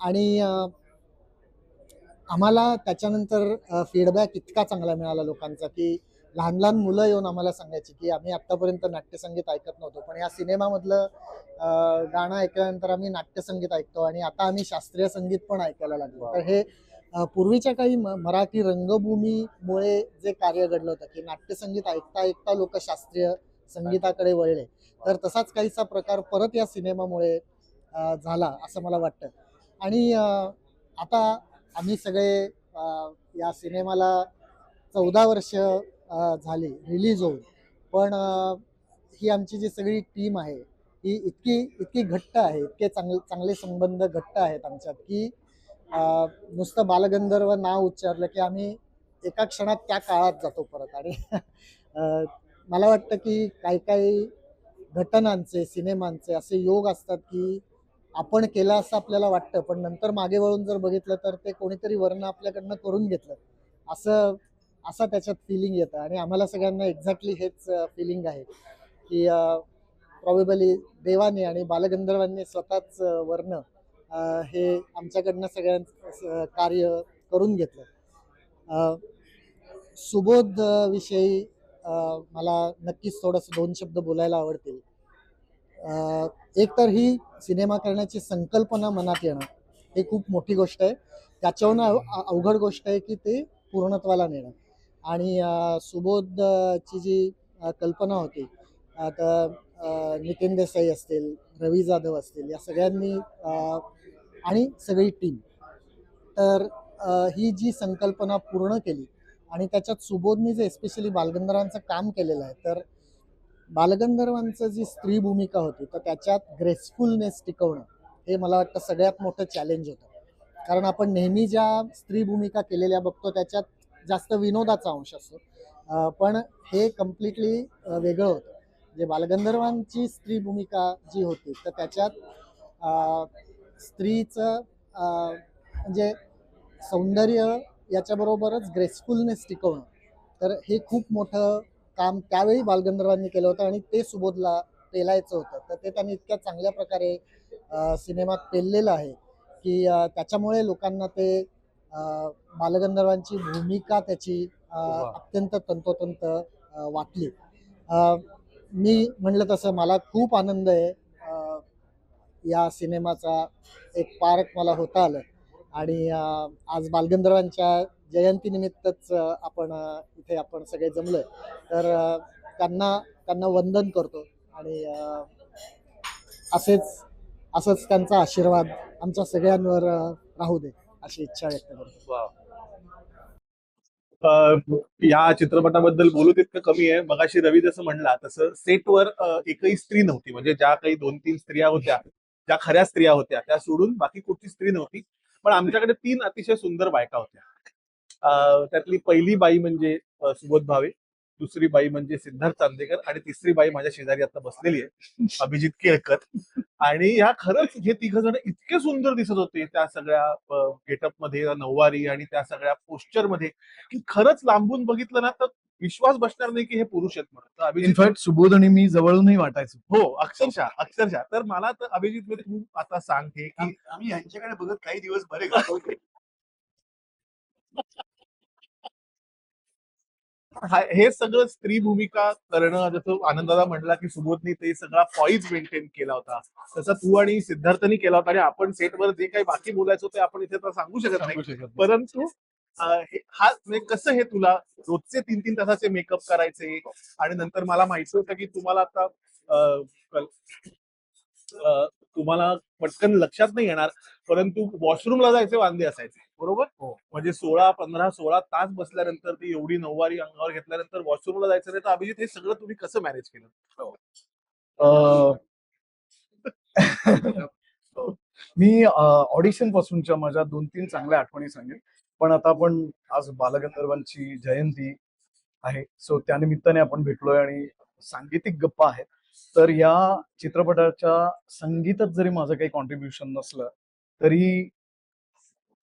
आणि आम्हाला त्याच्यानंतर फीडबॅक इतका चांगला मिळाला लोकांचा की लहान लहान मुलं येऊन आम्हाला सांगायची की आम्ही आत्तापर्यंत नाट्यसंगीत ऐकत नव्हतो पण या सिनेमामधलं गाणं ऐकल्यानंतर आम्ही नाट्यसंगीत ऐकतो आणि आता आम्ही शास्त्रीय संगीत पण ऐकायला लागलो. तर हे पूर्वीच्या काही मराठी रंगभूमीमुळे जे कार्य घडलं होतं की नाट्यसंगीत ऐकता ऐकता लोक शास्त्रीय संगीताकडे वळले तर तसाच काहीसा प्रकार परत या सिनेमामुळे झाला असं मला वाटतं. आणि आता आम्ही सगळे या सिनेमाला 14 वर्ष झाली रिलीज होऊन पण ही आमची जी सगळी टीम आहे ही इतकी इतकी घट्ट आहे, इतके चांगले संबंध घट्ट आहेत आमच्यात की नुसतं बालगंधर्व नाव उच्चारलं की आम्ही एका क्षणात त्या काळात जातो परत. आणि मला वाटतं की काही काही घटनांचे सिनेमांचे असे योग असतात की आपण केलं असं आपल्याला वाटतं पण नंतर मागे वळून जर बघितलं तर ते कोणीतरी वर्ण आपल्याकडनं करून घेतलं असं त्याच्यात फिलिंग येतं. आणि आम्हाला सगळ्यांना एक्झॅक्टली हेच फिलिंग आहे की प्रॉबेबली देवाने आणि बालगंधर्वांनी स्वतःच वर्ण हे आमच्याकडनं सगळ्यांचं कार्य करून घेतलं. सुबोध विषयी मला नक्कीच थोडंसं 2 शब्द बोलायला आवडतील. एक तर ही सिनेमा करण्याची संकल्पना मनात येणं हे खूप मोठी गोष्ट आहे. त्याच्याहून अवघड गोष्ट आहे की ते पूर्णत्वाला नेणं. आणि सुबोधची जी कल्पना होती आता नितीन देसाई असतील, रवी जाधव असतील या सगळ्यांनी आणि सगळी टीम तर ही जी संकल्पना पूर्ण केली आणि त्याच्यात सुबोधनी जे एस्पेशली बालगंधर्वांचं काम केलेलं आहे तर बालगंधर्वांचं जी स्त्री भूमिका होती तर त्याच्यात ग्रेसफुलनेस टिकवणं हे मला वाटतं सगळ्यात मोठं चॅलेंज होतं. कारण आपण नेहमी ज्या स्त्री भूमिका केलेल्या बघतो त्याच्यात जास्त विनोदाचा अंश असतो पण हे कम्प्लिटली वेगळं होतं. जे बालगंधर्वांची स्त्री भूमिका जी होती तर त्याच्यात स्त्रीचं म्हणजे सौंदर्य याच्याबरोबरच ग्रेसफुलनेस टिकवणं तर हे खूप मोठं काम त्यावेळी बालगंधर्वांनी केलं होतं आणि ते सुबोधला पेलायचं होतं. तर ते त्यांनी इतक्या चांगल्या प्रकारे सिनेमात पेललेलं आहे की त्याच्यामुळे लोकांना ते बालगंधर्वांची भूमिका त्याची अत्यंत तंतोतंत वाटली. मी म्हणलं तसं मला खूप आनंद आहे या सिनेमाचा एक पार्ट मला होता आलं. आणि आज बालगंधर्वांच्या जयंतीनिमित्तच इथे आपण सगळे जमलोय तर त्यांना वंदन करतो आणि असंच त्यांचा आशीर्वाद आमच्या सगळ्यांवर राहू दे अशी इच्छा व्यक्त करतो. या चित्रपटाबद्दल बोलू तितकं कमी आहे. मगाशी रवी जसं म्हणला तसं सेटवर एकही स्त्री नव्हती. म्हणजे ज्या काही 2-3 स्त्रिया होत्या ज्या खऱ्या स्त्रिया होत्या त्या सोडून बाकी कुठची स्त्री नव्हती. पण आमच्याकडे 3 अतिशय सुंदर बायका होत्या. त्यातली पहिली बाई म्हणजे सुबोध भावे, दुसरी बाई म्हणजे सिद्धार्थ चांदेकर आणि तिसरी बाई माझ्या शेजारी आता बसलेली आहे अभिजित केळकर. आणि ह्या खरंच हे 3 जण इतके सुंदर दिसत होते त्या सगळ्या गेटअप मध्ये नऊवारी आणि त्या सगळ्या पोस्चर मध्ये की खरंच लांबून बघितलं ना तर विश्वास बसणार नाही की हे पुरुष आहेत म्हणून. तर अभिजित इनफॅक्ट सुबोध आणि मी जवळूनही वाटायचो. हो, अक्षरशः अक्षरशः. तर मला तर अभिजित मध्ये तू आता सांग हे की आम्ही यांच्याकडे बघत काही दिवस बरे घालवले. हे सगळं स्त्री भूमिका करणं, जसं आनंदाला म्हटला की सुबोधनी ते सगळा पॉईज मेंटेन केला होता, तसं तू आणि सिद्धार्थनी केला होता. आणि आपण सेटवर जे काही बाकी बोलायचो ते आपण इथे तर सांगू शकत सांगू नाही. शकत नाही. परंतु हा म्हणजे कसं हे तुला रोजचे 3-3 तासाचे मेकअप करायचे, आणि नंतर मला माहिती होतं की तुम्हाला आता तुम्हाला पटकन लक्षात नाही येणार, परंतु वॉशरूमला जायचे वांदे असायचे, बरोबर? हो. म्हणजे 16 तास बसल्यानंतर ती एवढी नऊवारी अंगावर घेतल्यानंतर वॉशरूमला जायचं नाही. तर अभिजित हे सगळं तुम्ही कसं मॅनेज केलं? अं, मी ऑडिशन पासूनच्या माझ्या 2-3 चांगल्या आठवणी सांगेन. पण आता आपण आज बालगंधर्वांची जयंती आहे, सो त्यानिमित्ताने आपण भेटलोय आणि सांगीतिक गप्पा आहेत. तर या चित्रपटाच्या संगीतात जरी माझं काही कॉन्ट्रीब्युशन नसलं तरी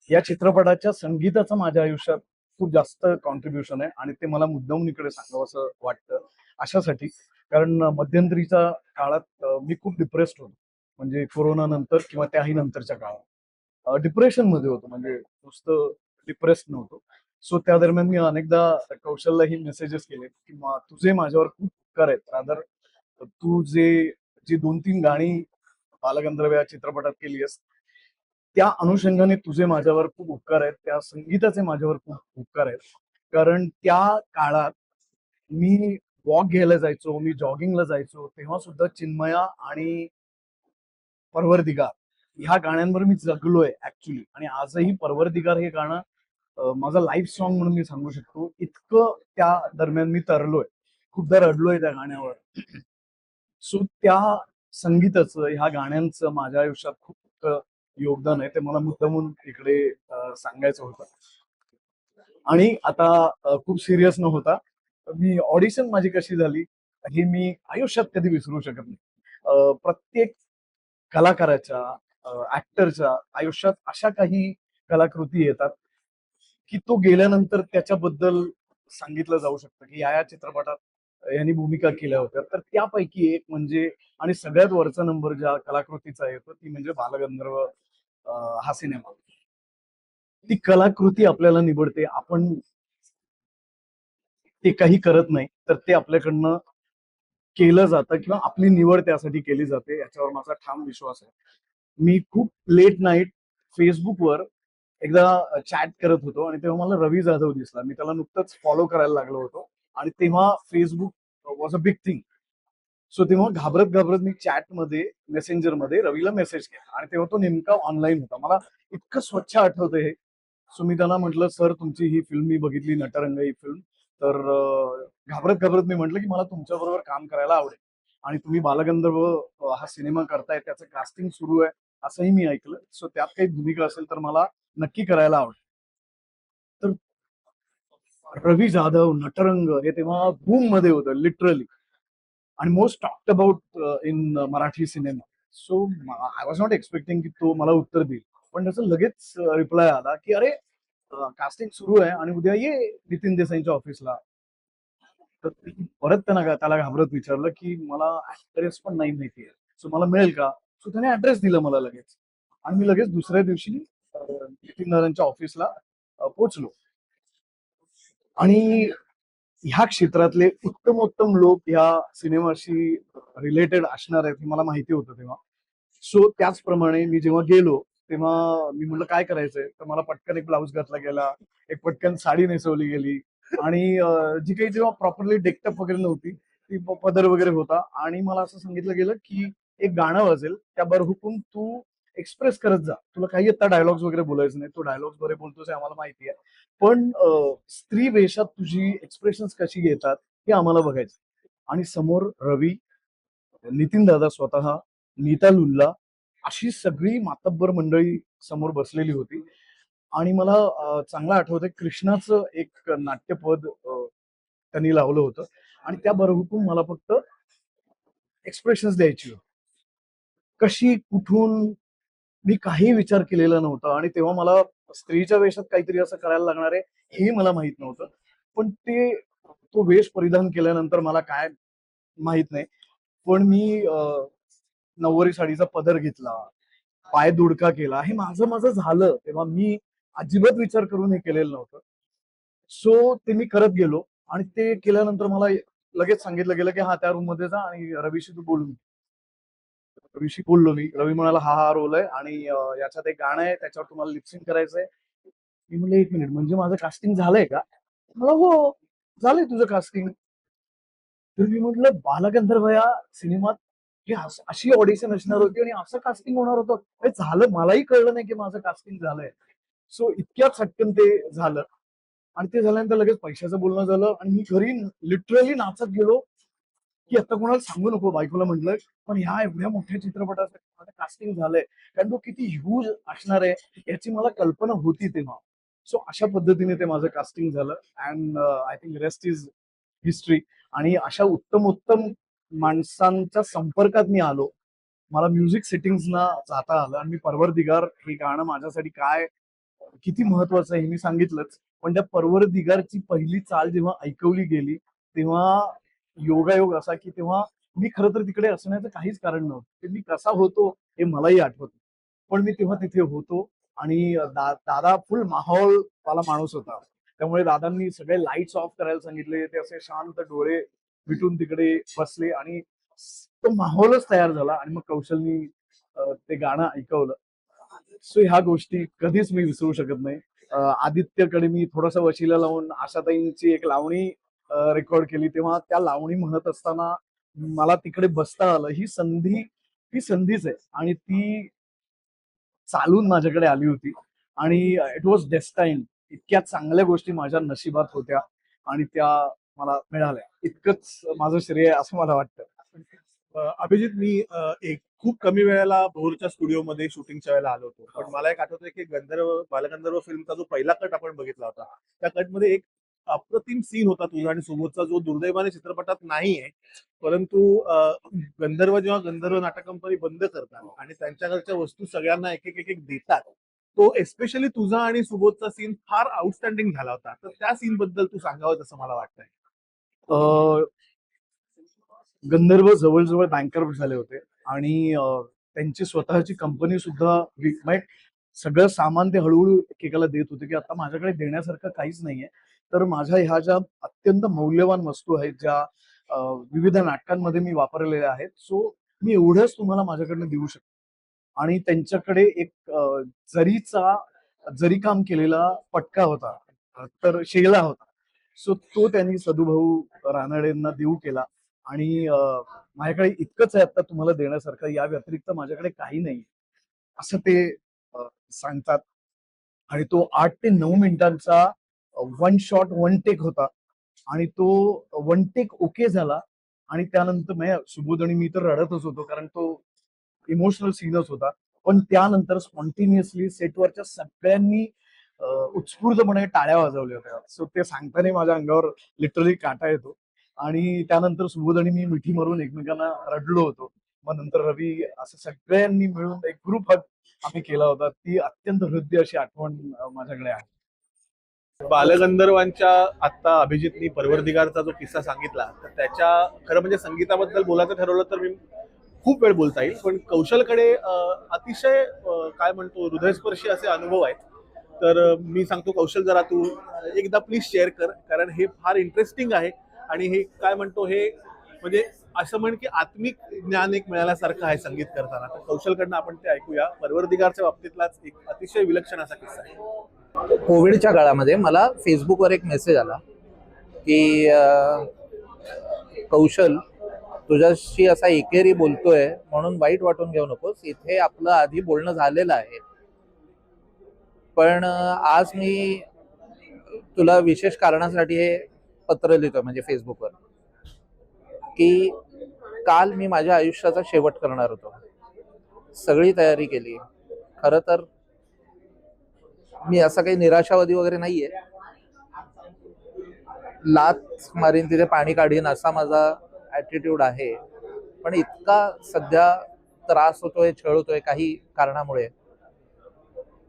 या चित्रपटाच्या संगीताचं माझ्या आयुष्यात खूप जास्त कॉन्ट्रीब्युशन आहे, आणि ते मला मुद्दामून इकडे सांगावं असं वाटतं अशासाठी, कारण मध्यंतरीच्या काळात मी खूप डिप्रेस्ड होतो. म्हणजे कोरोना नंतर किंवा त्याही नंतरच्या काळात डिप्रेशन मध्ये होतो, म्हणजे नुसतं डिप्रेस्ड नव्हतो. सो त्या दरम्यान मी अनेकदा कौशललाही मेसेजेस केले की तुझे माझ्यावर खूप उपकार आहेत. रादर तू जी 2-3 गाणी बालगंधर्व या चित्रपटात केली आहेस, त्या अनुषंगाने तुझे माझ्यावर खूप उपकार आहेत, त्या संगीताचे माझ्यावर खूप उपकार आहेत. कारण त्या काळात मी वॉक घ्यायला जायचो, मी जॉगिंगला जायचो, तेव्हा सुद्धा चिन्मया आणि परवरदिगार ह्या गाण्यांवर मी जगलोय ऍक्च्युली. आणि आजही परवरदिगार हे गाणं माझं लाईफ सॉन्ग म्हणून मी सांगू शकतो. इतकं त्या दरम्यान मी तरलोय, खूपदा रडलोय त्या गाण्यावर. सो त्या संगीताचं, ह्या गाण्यांचं माझ्या आयुष्यात खूप मोठं योगदान आहे. ते मला मुद्दामून इकडे सांगायचं होतं. आणि आता खूप सिरियस न होता, मी ऑडिशन माझी कशी झाली हे मी आयुष्यात कधी विसरू शकत नाही. प्रत्येक कलाकाराच्या, ऍक्टरच्या आयुष्यात अशा काही कलाकृती येतात की तो गेल्यानंतर त्याच्याबद्दल सांगितलं जाऊ शकतं की या चित्रपटात यांनी भूमिका केल्या होत्या. तर त्यापैकी एक म्हणजे, आणि सगळ्यात वरचा नंबर ज्या कलाकृतीचा येतो ती म्हणजे बालगंधर्व हा सिनेमा. ती कलाकृती आपल्याला निवडते, आपण ते काही करत नाही, तर ते आपल्याकडनं केलं जातं किंवा आपली निवड त्यासाठी केली जाते, याच्यावर माझा ठाम विश्वास आहे. मी खूप लेट नाईट फेसबुकवर एकदा चॅट करत होतो आणि तेव्हा मला रवी जाधव दिसला. मी त्याला नुकतंच फॉलो करायला लागलो होतो आणि तेव्हा Facebook was a big thing. So तेव्हा घाबरत घाबरत मी चॅटमध्ये, मेसेंजरमध्ये रवीला मेसेज केला आणि तेव्हा तो नेमका ऑनलाईन होता. मला इतकं स्वच्छ आठवतंय हे. सो मी त्याला म्हटलं, सर तुमची ही फिल्म मी बघितली, नटरंग ही फिल्म. तर घाबरत घाबरत मी म्हटलं की मला तुमच्याबरोबर काम करायला आवडेल, आणि तुम्ही बालगंधर्व हा सिनेमा करताय, त्याचं कास्टिंग सुरू आहे असंही मी ऐकलं. सो त्यात काही भूमिका असेल तर मला नक्की करायला आवडेल. तर रवी जाधव, नटरंग हे तेव्हा बूम मध्ये होतं लिटरली, आणि most talked about in Marathi cinema. So I was not expecting की तो मला उत्तर देईल, पण त्याचा लगेच रिप्लाय आला की अरे कास्टिंग सुरू आहे आणि उद्या ये नितीन देसाईंच्या ऑफिसला. तर परत त्याला घाबरत विचारलं की मला ऍड्रेस पण नाही माहितीये, सो मला मिळेल का? सो त्याने ऍड्रेस दिला मला लगेच, आणि मी लगेच दुसऱ्या दिवशी नितीन दादांच्या ऑफिसला पोहोचलो. आणि ह्या क्षेत्रातले उत्तमोत्तम लोक ह्या सिनेमाशी रिलेटेड असणार आहेत हे मला माहिती होतं तेव्हा. सो त्याचप्रमाणे मी जेव्हा गेलो तेव्हा मी म्हटलं काय करायचंय, तर मला पटकन एक ब्लाऊज घातला गेला, एक पटकन साडी नेसवली गेली, आणि जी काही जेव्हा प्रॉपरली डेक्टअप वगैरे नव्हती, ती पदर वगैरे होता, आणि मला असं सांगितलं गेलं की एक गाणं वाजेल, त्या बरहुकूम तू एक्सप्रेस करत जा, तुला काही आता डायलॉग्स वगैरे बोलायचं नाही, तू डायलॉग्स बरे बोलतोस हे आम्हाला माहिती आहे, पण स्त्री वेशात तुझी एक्सप्रेशन कशी येतात हे आम्हाला बघायचं. आणि समोर रवी, नितीन दादा स्वतः, नीता लुल्ला अशी सगळी मातब्बर मंडळी समोर बसलेली होती. आणि मला चांगलं आठवतंय कृष्णाचं एक नाट्यपद त्यांनी लावलं होतं, आणि त्या बरहुकूम मला फक्त एक्सप्रेशन्स द्यायची होती. कशी, कुठून, मी काही विचार केलेला नव्हता, आणि तेव्हा मला स्त्रीच्या वेशात काहीतरी असं करायला लागणार आहे हेही मला माहित नव्हतं. पण ते तो वेश परिधान केल्यानंतर मला काय माहित नाही, पण मी नऊवारी साडीचा पदर घेतला, पाय दुडका केला, हे माझं माझं झालं तेव्हा मी अजिबात विचार करून हे केलेलं नव्हतं. सो ते मी करत गेलो आणि ते केल्यानंतर मला लगेच सांगितलं गेलं की हा त्या रूम मध्ये जा आणि रवीशी तू बोलून घे. रवीशी बोललो मी. रवी म्हणाला हा हा रोल आहे आणि याच्यात एक गाणं आहे त्याच्यावर तुम्हाला लिपसिंग करायचंय. मी म्हणलं एक मिनिट, म्हणजे माझं कास्टिंग झालंय का? मला हो झालंय तुझं कास्टिंग. तर मी म्हटलं बालगंधर्व या सिनेमात ही अशी ऑडिशन असणार होती आणि असं कास्टिंग होणार होतं, हे झालं. मलाही कळलं नाही की माझं कास्टिंग झालंय. सो इतक्या चटकन ते झालं आणि ते झाल्यानंतर लगेच पैशाचं बोलणं झालं आणि मी घरी लिटरली नाचत गेलो की आता कोणाला सांगू नको. बायकोला म्हटलं पण ह्या एवढ्या मोठ्या चित्रपटासाठी माझं कास्टिंग झालंय, कारण तो किती ह्यूज असणार आहे याची मला कल्पना होती तेव्हा. सो अशा पद्धतीने ते माझं कास्टिंग झालं and I think rest is history. आणि अशा उत्तम उत्तम माणसांच्या संपर्कात मी आलो. मला म्युझिक सेटिंग्सना जाता आलं आणि मी परवरदिगार हे गाणं माझ्यासाठी काय किती महत्वाचं आहे हे मी सांगितलंच. पण त्या परवरदिगारची पहिली चाल जेव्हा ऐकवली गेली तेव्हा योगायोग असा की तेव्हा मी खरं तर तिकडे असण्याचं काहीच कारण नव्हतं. ते मी कसा होतो हे मलाही आठवत नाही. पण मी तेव्हा तिथे होतो आणि दादा फुल माहोल वाला माणूस होता. त्यामुळे दादांनी सगळे लाईट्स ऑफ करायला सांगितले. ते असे शांत डोळे मिटून तिकडे बसले आणि तो माहोलच तयार झाला आणि मग कौशलनी ते गाणं ऐकवलं. सो ह्या गोष्टी कधीच मी विसरू शकत नाही. आदित्यकडे मी थोडासा वशिला लावून आशाताईंची एक लावणी रेकॉर्ड केली, तेव्हा त्या लावणी म्हणत असताना मला तिकडे बसता आलं. ही संधीच आहे आणि ती चालून माझ्याकडे आली होती आणि इट वॉज डेस्टाईन. इतक्या चांगल्या गोष्टी माझ्या नशिबात होत्या आणि त्या मला मिळाल्या. इतकंच माझं श्रेय आहे असं मला वाटतं. अभिजित, मी एक खूप कमी वेळेला भोरच्या स्टुडिओमध्ये शूटिंगच्या वेळेला आलो होतो, पण मला एक आठवतंय की बालगंधर्व फिल्मचा जो पहिला कट आपण बघितला होता, त्या कटमध्ये एक अप्रतिम सीन होता तुझा आणि सुबोधचा, जो दुर्दैवाने चित्रपटात नाहीये. परंतु गंधर्व जेव्हा गंधर्व नाटक कंपनी बंद करतात आणि त्यांच्याकडच्या वस्तू सगळ्यांना एक देतात, तो एस्पेशली तुझा आणि सुबोधचा सीन फार आउटस्टँडिंग झाला होता. तर त्या सीन बद्दल तू सांगावं असं मला वाटतंय. अं, गंधर्व जवळजवळ बँकरप्ट झाले होते आणि त्यांची स्वतःची कंपनी सुद्धा म्हणजे सगळं सामान ते हळूहळू एकेकाला देत होते की आता माझ्याकडे देण्यासारखं काहीच नाहीये. तर माझ्या ह्या ज्या अत्यंत मौल्यवान वस्तू आहेत ज्या विविध नाटकांमध्ये मी वापरलेल्या आहेत, सो मी एवढंच तुम्हाला माझ्याकडनं देऊ शकतो. आणि त्यांच्याकडे एक जरीचा जरीकाम केलेला पटका होता, तर शेगला होता. सो तो त्यांनी सदुभाऊ रानडेंना देऊ केला आणि माझ्याकडे इतकंच आहे आता तुम्हाला देण्यासारखं, या व्यतिरिक्त माझ्याकडे काही नाही असं ते सांगतात. आणि तो 8 ते 9 मिनिटांचा वन शॉट वन टेक होता आणि तो वन टेक ओके झाला आणि त्यानंतर सुबोध आणि मी तर रडतच होतो, कारण तो इमोशनल सीनच होता. पण त्यानंतर स्पॉन्टेनियसली सेटवरच्या सगळ्यांनी उत्स्फूर्तपणे टाळ्या वाजवल्या होत्या. सो ते सांगताना माझ्या अंगावर लिटरली काटा येतो. आणि त्यानंतर सुबोध आणि मी मिठी मारून एकमेकांना रडलो होतो. मग नंतर रवी, असं सगळ्यांनी मिळून एक ग्रुप हग आम्ही केला होता. ती अत्यंत हृदय अशी आठवण माझ्याकडे आहे. बालगंधर्वांच्या आत्ता अभिजितनी परवरदिगारचा जो किस्सा सांगितला, तर त्याच्या खरं म्हणजे संगीताबद्दल बोलायचं ठरवलं तर मी खूप वेळ बोलता येईल, पण कौशलकडे अतिशय काय म्हणतो हृदयस्पर्शी असे अनुभव आहेत. तर मी सांगतो कौशल, जरा तू एकदा प्लीज शेअर कर, कारण हे फार इंटरेस्टिंग आहे आणि हे काय म्हणतो हे म्हणजे असं म्हण की आत्मिक ज्ञान एक मिळाल्यासारखं आहे संगीत करताना. तर कौशलकडनं आपण ते ऐकूया. परवरदिगारच्या बाबतीतलाच एक अतिशय विलक्षण असा किस्सा आहे. कोविडच्या काळामध्ये मला फेसबुकवर एक मेसेज आला की कौशल, तुझ्याशी असा एकेरी बोलतोय म्हणून वाईट वाटून घेऊ नकोस, इथे आपलं आधी बोलणं झालेलं आहे, पण आज मी तुला विशेष कारणासाठी हे पत्र लिहितोय म्हणजे फेसबुकवर, की काल मी माझ्या आयुष्याचा शेवट करणार होतो, सगळी तयारी केली. खरं तर मी असा काही निराशावादी वगैरे नाहीये, लात मारीन तिथे पाणी काढीन असा माझा ॲटिट्यूड आहे, पण इतका सध्या त्रास होतोय, छळ होतोय काही कारणामुळे,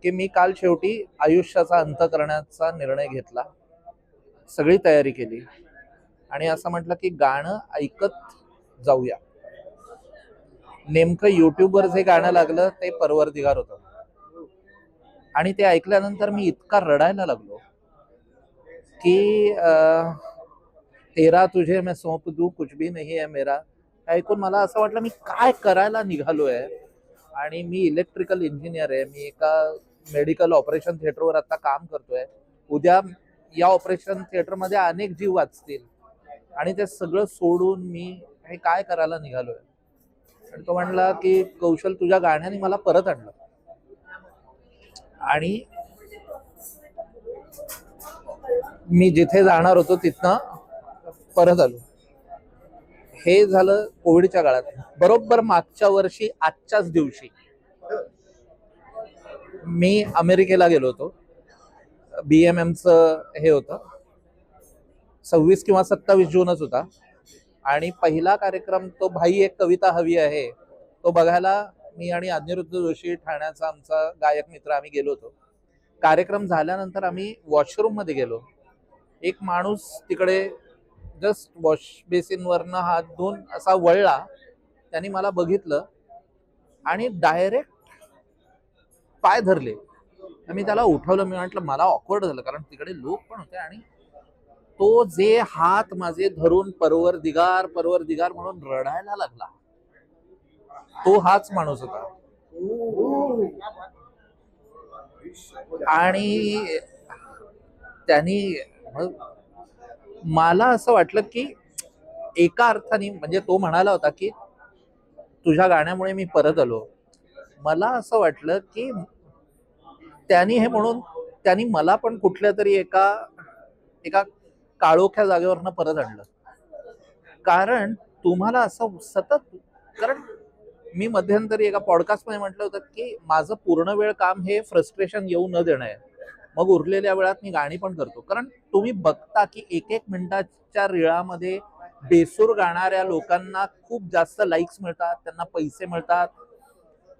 की मी काल शेवटी आयुष्याचा अंत करण्याचा निर्णय घेतला. सगळी तयारी केली आणि असं म्हटलं की गाणं ऐकत जाऊया. नेमकं युट्यूबवर जे गाणं लागलं ते परवरदिगार होतं. आणि ते ऐकल्यानंतर मी इतका रडायला लागलो की तेरा तुझे मैं सौंप दूं कुछ भी नहीं है मेरा. ऐकून मला असं वाटलं मी काय करायला निघालोय. आणि मी इलेक्ट्रिकल इंजिनियर आहे. मी एका मेडिकल ऑपरेशन थिएटरवर आता काम करतोय. उद्या या ऑपरेशन थिएटरमध्ये अनेक जीव वाचतील आणि ते सगळं सोडून मी हे काय करायला निघालोय. आणि तो म्हणला की कौशल तुझ्या गाण्याने मला परत आणलं. आणि मी जिथे जाणार होतो तिथनं परत आलो. हे झालं कोविडच्या काळात. बरोबर मागच्या वर्षी आजच्याच दिवशी मी अमेरिकेला गेलो होतो. BMMचं हे होतं, 26 किंवा 27 जूनच होता. आणि पहिला कार्यक्रम तो भाई एक कविता हवी आहे तो बघायला मी आणि अनिरुद्ध जोशी ठाण्याचा आमचा गायक मित्र आम्ही गेलो होतो. कार्यक्रम झाल्यानंतर आम्ही वॉशरूम मध्ये गेलो. एक माणूस तिकडे जस्ट वॉश बेसिनवरनं हात धुवून असा वळला. त्यांनी मला बघितलं आणि डायरेक्ट पाय धरले. मी त्याला उठवलं. मी म्हटलं मला ऑकवर्ड झालं कारण तिकडे लोक पण होते. आणि तो जे हात माझे धरून परवरदिगार परवरदिगार म्हणून रडायला लागला तो हाच माणूस होता. आणि त्यांनी मला असं वाटलं की एका अर्थाने म्हणजे तो म्हणाला होता की तुझ्या गाण्यामुळे मी परत आलो. मला असं वाटलं की त्यांनी हे म्हणून त्यांनी मला पण कुठल्या तरी एका काळोख्या जागेवरनं परत आणलं. कारण तुम्हाला असं सतत, कारण मी मध्यंतरी एका पॉडकास्टमध्ये म्हटलं होतं की माझं पूर्ण वेळ काम हे फ्रस्ट्रेशन येऊ न देणं आहे. मग उरलेल्या वेळात मी गाणी पण करतो. कारण तुम्ही बघता की एक एक मिनिटाच्या रिळामध्ये बेसूर गाणाऱ्या लोकांना खूप जास्त लाईक्स मिळतात, त्यांना पैसे मिळतात,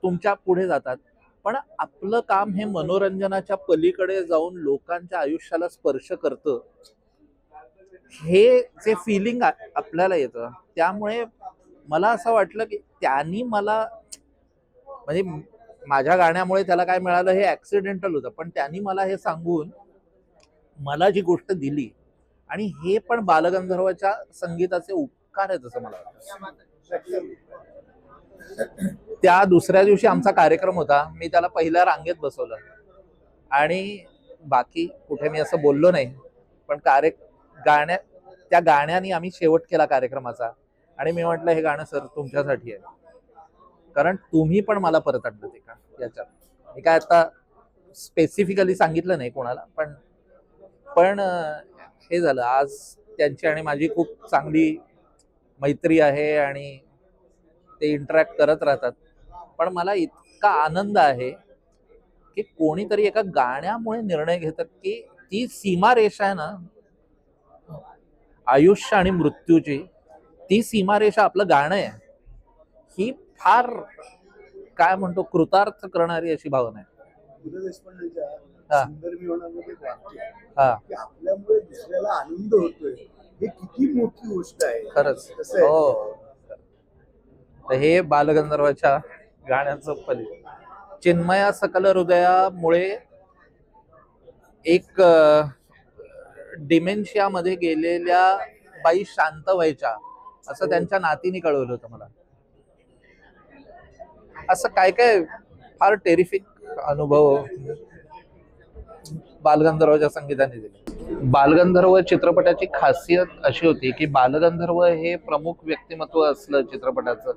तुमच्या पुढे जातात. पण आपलं काम हे मनोरंजनाच्या पलीकडे जाऊन लोकांच्या आयुष्याला स्पर्श करतं. हे जे फिलिंग आपल्याला येतं. त्यामुळे मला असं वाटलं की त्यांनी मला म्हणजे माझ्या गाण्यामुळे त्याला काय मिळालं हे ऍक्सिडेंटल होतं. पण त्यांनी मला हे सांगून मला जी गोष्ट दिली आणि हे पण बालगंधर्वाच्या संगीताचे उपकार आहेत असं मला वाटतं. त्या दुसऱ्या दिवशी आमचा कार्यक्रम होता. मी त्याला पहिल्या रांगेत बसवलं आणि बाकी कुठे मी असं बोललो नाही. पण त्या गाण्याने आम्ही शेवट केला कार्यक्रमाचा. आणि मी म्हटलं हे गाणं सर तुमच्यासाठी आहे कारण तुम्ही पण मला परत आणलं ते का याच्यात. मी काय आता स्पेसिफिकली सांगितलं नाही कोणाला. पण हे झालं. आज त्यांची आणि माझी खूप चांगली मैत्री आहे आणि ते इंटरॅक्ट करत राहतात. पण मला इतका आनंद आहे की कोणीतरी एका गाण्यामुळे निर्णय घेतात की ती सीमारेषा आहे ना आयुष्य आणि मृत्यूची, ती सीमारेषा आपलं गाणं आहे. ही फार काय म्हणतो कृतार्थ करणारी अशी भावना आहे. पु. ल. देशपांडेच्या हा. सुंदर विवरणामध्ये वाक्य आहे हा की आपल्यामुळे दुसऱ्याला आनंद होतोय हे किती मोठी गोष्ट आहे. खरंच. कसं आहे? हो. तर हे बालगंधर्वाच्या गाण्याचं फलित. चिन्मया सकल हृदयामुळे एक डिमेन्शिया मध्ये गेलेल्या बाई शांत व्हायच्या असं त्यांच्या नातीने कळवलं होतं मला. असं काय काय फार टेरिफिक अनुभव बालगंधर्वच्या संगीताने दिले. बालगंधर्व चित्रपटाची खासियत अशी होती की बालगंधर्व हे प्रमुख व्यक्तिमत्व असलं चित्रपटाचं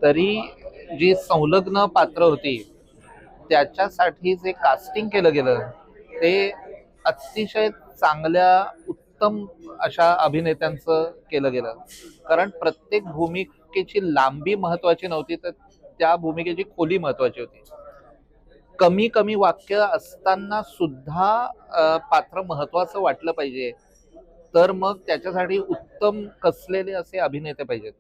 तरी जी संलग्न पात्र होती त्याच्यासाठी जे कास्टिंग केलं गेलं ते अतिशय चांगल्या उत्तम अशा अभिनेत्यांचं केलं गेलं. कारण प्रत्येक भूमिकेची लांबी महत्वाची नव्हती तर त्या भूमिकेची खोली महत्वाची होती. कमी कमी वाक्य असताना सुद्धा पात्र महत्वाचं वाटलं पाहिजे. तर मग त्याच्यासाठी उत्तम कसलेले असे अभिनेते पाहिजेत.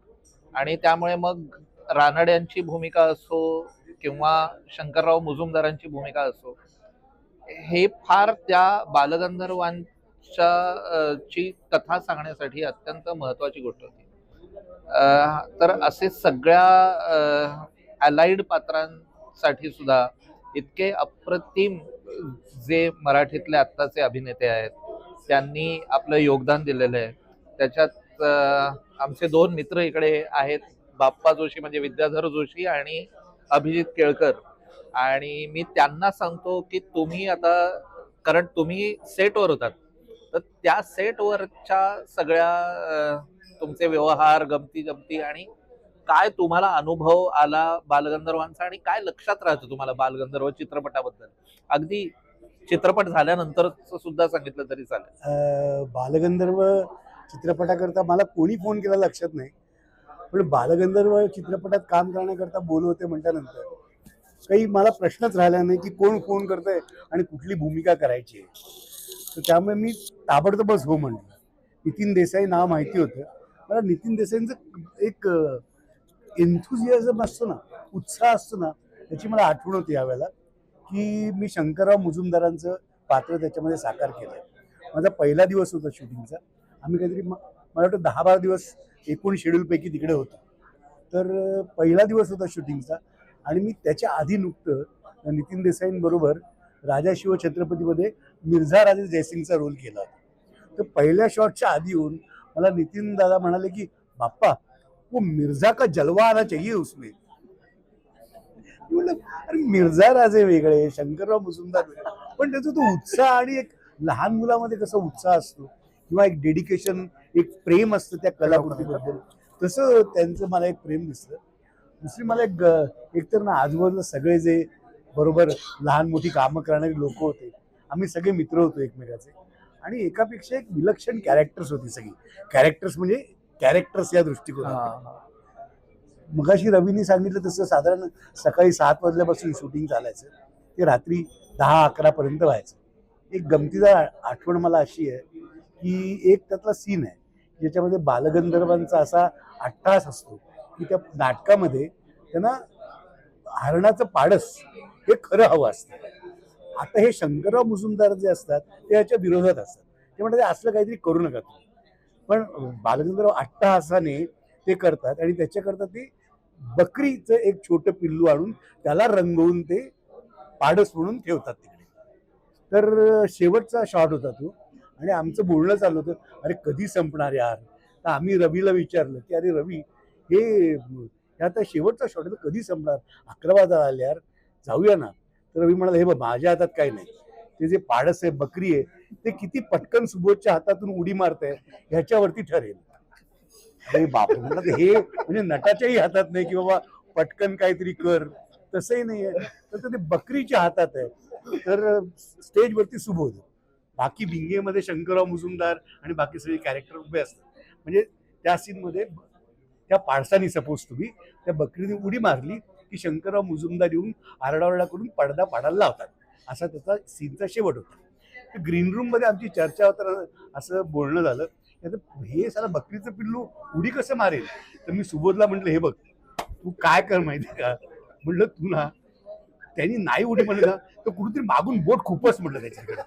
आणि त्यामुळे मग रानड्यांची भूमिका असो किंवा शंकरराव मुजुमदारांची भूमिका असो हे फार त्या बालगंधर्वांच्या ची कथा सांगण्यासाठी अत्यंत महत्वाची गोष्ट होती. तर असे सगळ्या अलाइड पात्रांसाठी सुद्धा इतके अप्रतिम जे मराठीतले आत्ताचे अभिनेते आहेत त्यांनी आपलं योगदान दिलेलं आहे. त्याच्यात आमचे 2 मित्र इकडे आहेत, बाप्पा जोशी म्हणजे विद्याधर जोशी आणि अभिजित केळकर. आणि मी त्यांना सांगतो की तुम्ही आता, कारण तुम्ही सेटवर होतात, तर त्या सेटवरच्या सगळ्या तुमचे व्यवहार, गमती जमती आणि काय तुम्हाला अनुभव आला बालगंधर्वांचा आणि काय लक्षात राहतं तुम्हाला बालगंधर्व चित्रपटाबद्दल, अगदी चित्रपट झाल्यानंतर सुद्धा सांगितलं तरी चालेल. बालगंधर्व चित्रपटाकरता मला कोणी फोन केला लक्षात नाही, पण बालगंधर्व चित्रपटात काम करण्याकरता बोलवते म्हटल्यानंतर काही मला प्रश्नच राहिला नाही की कोण फोन करतंय आणि कुठली भूमिका करायची आहे. तर त्यामुळे मी ताबडतोबच हो म्हणलं. नितीन देसाई नाव माहिती होतं मला. नितीन देसाईंचं एक एन्थुझियाझम असतो ना, उत्साह असतो ना, त्याची मला आठवण होती यावेळेला की मी शंकरराव मुजुमदारांचं पात्र त्याच्यामध्ये साकार केलं. माझा पहिला दिवस होता शूटिंगचा. आम्ही काहीतरी मला वाटतं 10-12 दिवस एकूण शेड्यूलपैकी तिकडे होतो. तर पहिला दिवस होता शूटिंगचा आणि मी त्याच्या आधी नुकतं नितीन देसाईंबरोबर राजा शिवछत्रपतीमध्ये मिर्झा राजे जयसिंगचा रोल केला होता. तर पहिल्या शॉटच्या आधी येऊन मला नितीन दादा म्हणाले की बाप्पा वो मिर्झा का जलवा आना चाहिए उसमें. अरे मिर्झा राजे वेगळे, शंकरराव मुजुमदार वेगळे, पण त्याचा तो उत्साह आणि एक लहान मुलामध्ये कसा उत्साह असतो किंवा एक डेडिकेशन, एक प्रेम असतं त्या कलाकृतीबद्दल, तसं त्यांचं मला एक प्रेम दिसलं. दुसरी मला एकतर ना आजूबाजूला सगळे जे बरोबर लहान मोठी कामं करणारी लोक होते, आम्ही सगळे मित्र होतो एकमेकाचे. आणि एकापेक्षा एक विलक्षण कॅरेक्टर्स होती सगळी. कॅरेक्टर्स म्हणजे कॅरेक्टर्स या दृष्टिकोनात. मगाशी रवीने सांगितलं तसं साधारण सकाळी 7 वाजल्यापासून शूटिंग चालायचं, ते रात्री 10-11 पर्यंत व्हायचं. एक गमतीदार आठवण मला अशी आहे की एक त्यातला सीन आहे ज्याच्यामध्ये बालगंधर्वांचा असा अट्टहास असतो की त्या नाटकामध्ये त्यांना हरणाचं पाडस हे खरं हवं असतं. आता हे शंकरराव मुजुमदार जे असतात ते याच्या विरोधात असतात. ते म्हणतात असलं काहीतरी करू नका तुम्ही. पण बालगंधर्व अट्टहासाने ते करतात आणि त्याच्याकरता ते बकरीचं एक छोटं पिल्लू आणून त्याला रंगवून ते पाडस म्हणून ठेवतात तिकडे. तर शेवटचा शॉट होता तो आणि आमचं बोलणं चालू होतं, अरे कधी संपणार यार. तर आम्ही रवीला विचारलं की अरे रवी, हे आता शेवटचा शॉट आहे, कधी संपणार, 11 वाजता आले यार, जाऊया ना. तर रवी म्हणाला हे बघ माझ्या हातात काही नाही, ते जे पाडस आहे, बकरी आहे, ते किती पटकन सुबोधच्या हातातून उडी मारतंय ह्याच्यावरती ठरेल. अरे बापरे, म्हणलं हे म्हणजे नटाच्याही हातात नाही की बाबा पटकन काहीतरी कर, तसंही नाहीये. तर ते बकरीच्या हातात आहे. तर स्टेजवरती सुबोध, बाकी भिंगेमध्ये शंकरराव मुजुमदार आणि बाकी सगळे कॅरेक्टर उभे असतात. म्हणजे त्या सीनमध्ये त्या पाडसानी सपोज तुम्ही त्या बकरीने उडी मारली की शंकरराव मुजुमदार येऊन आरडाओरडा करून पडदा पाडायला लावतात. असा त्याचा सीनचा शेवट होता. ग्रीन रूम मध्ये आमची चर्चा होता, असं बोलणं झालं, हे साला बकरीचं पिल्लू उडी कसं मारेल. तर मी सुबोधला म्हटलं हे बघ तू काय कर माहिती का, म्हटलं तू ना त्यांनी नाही उडी म्हणलं ना तर कुठेतरी मागून बोट खूपच म्हटलं त्याच्याकडे.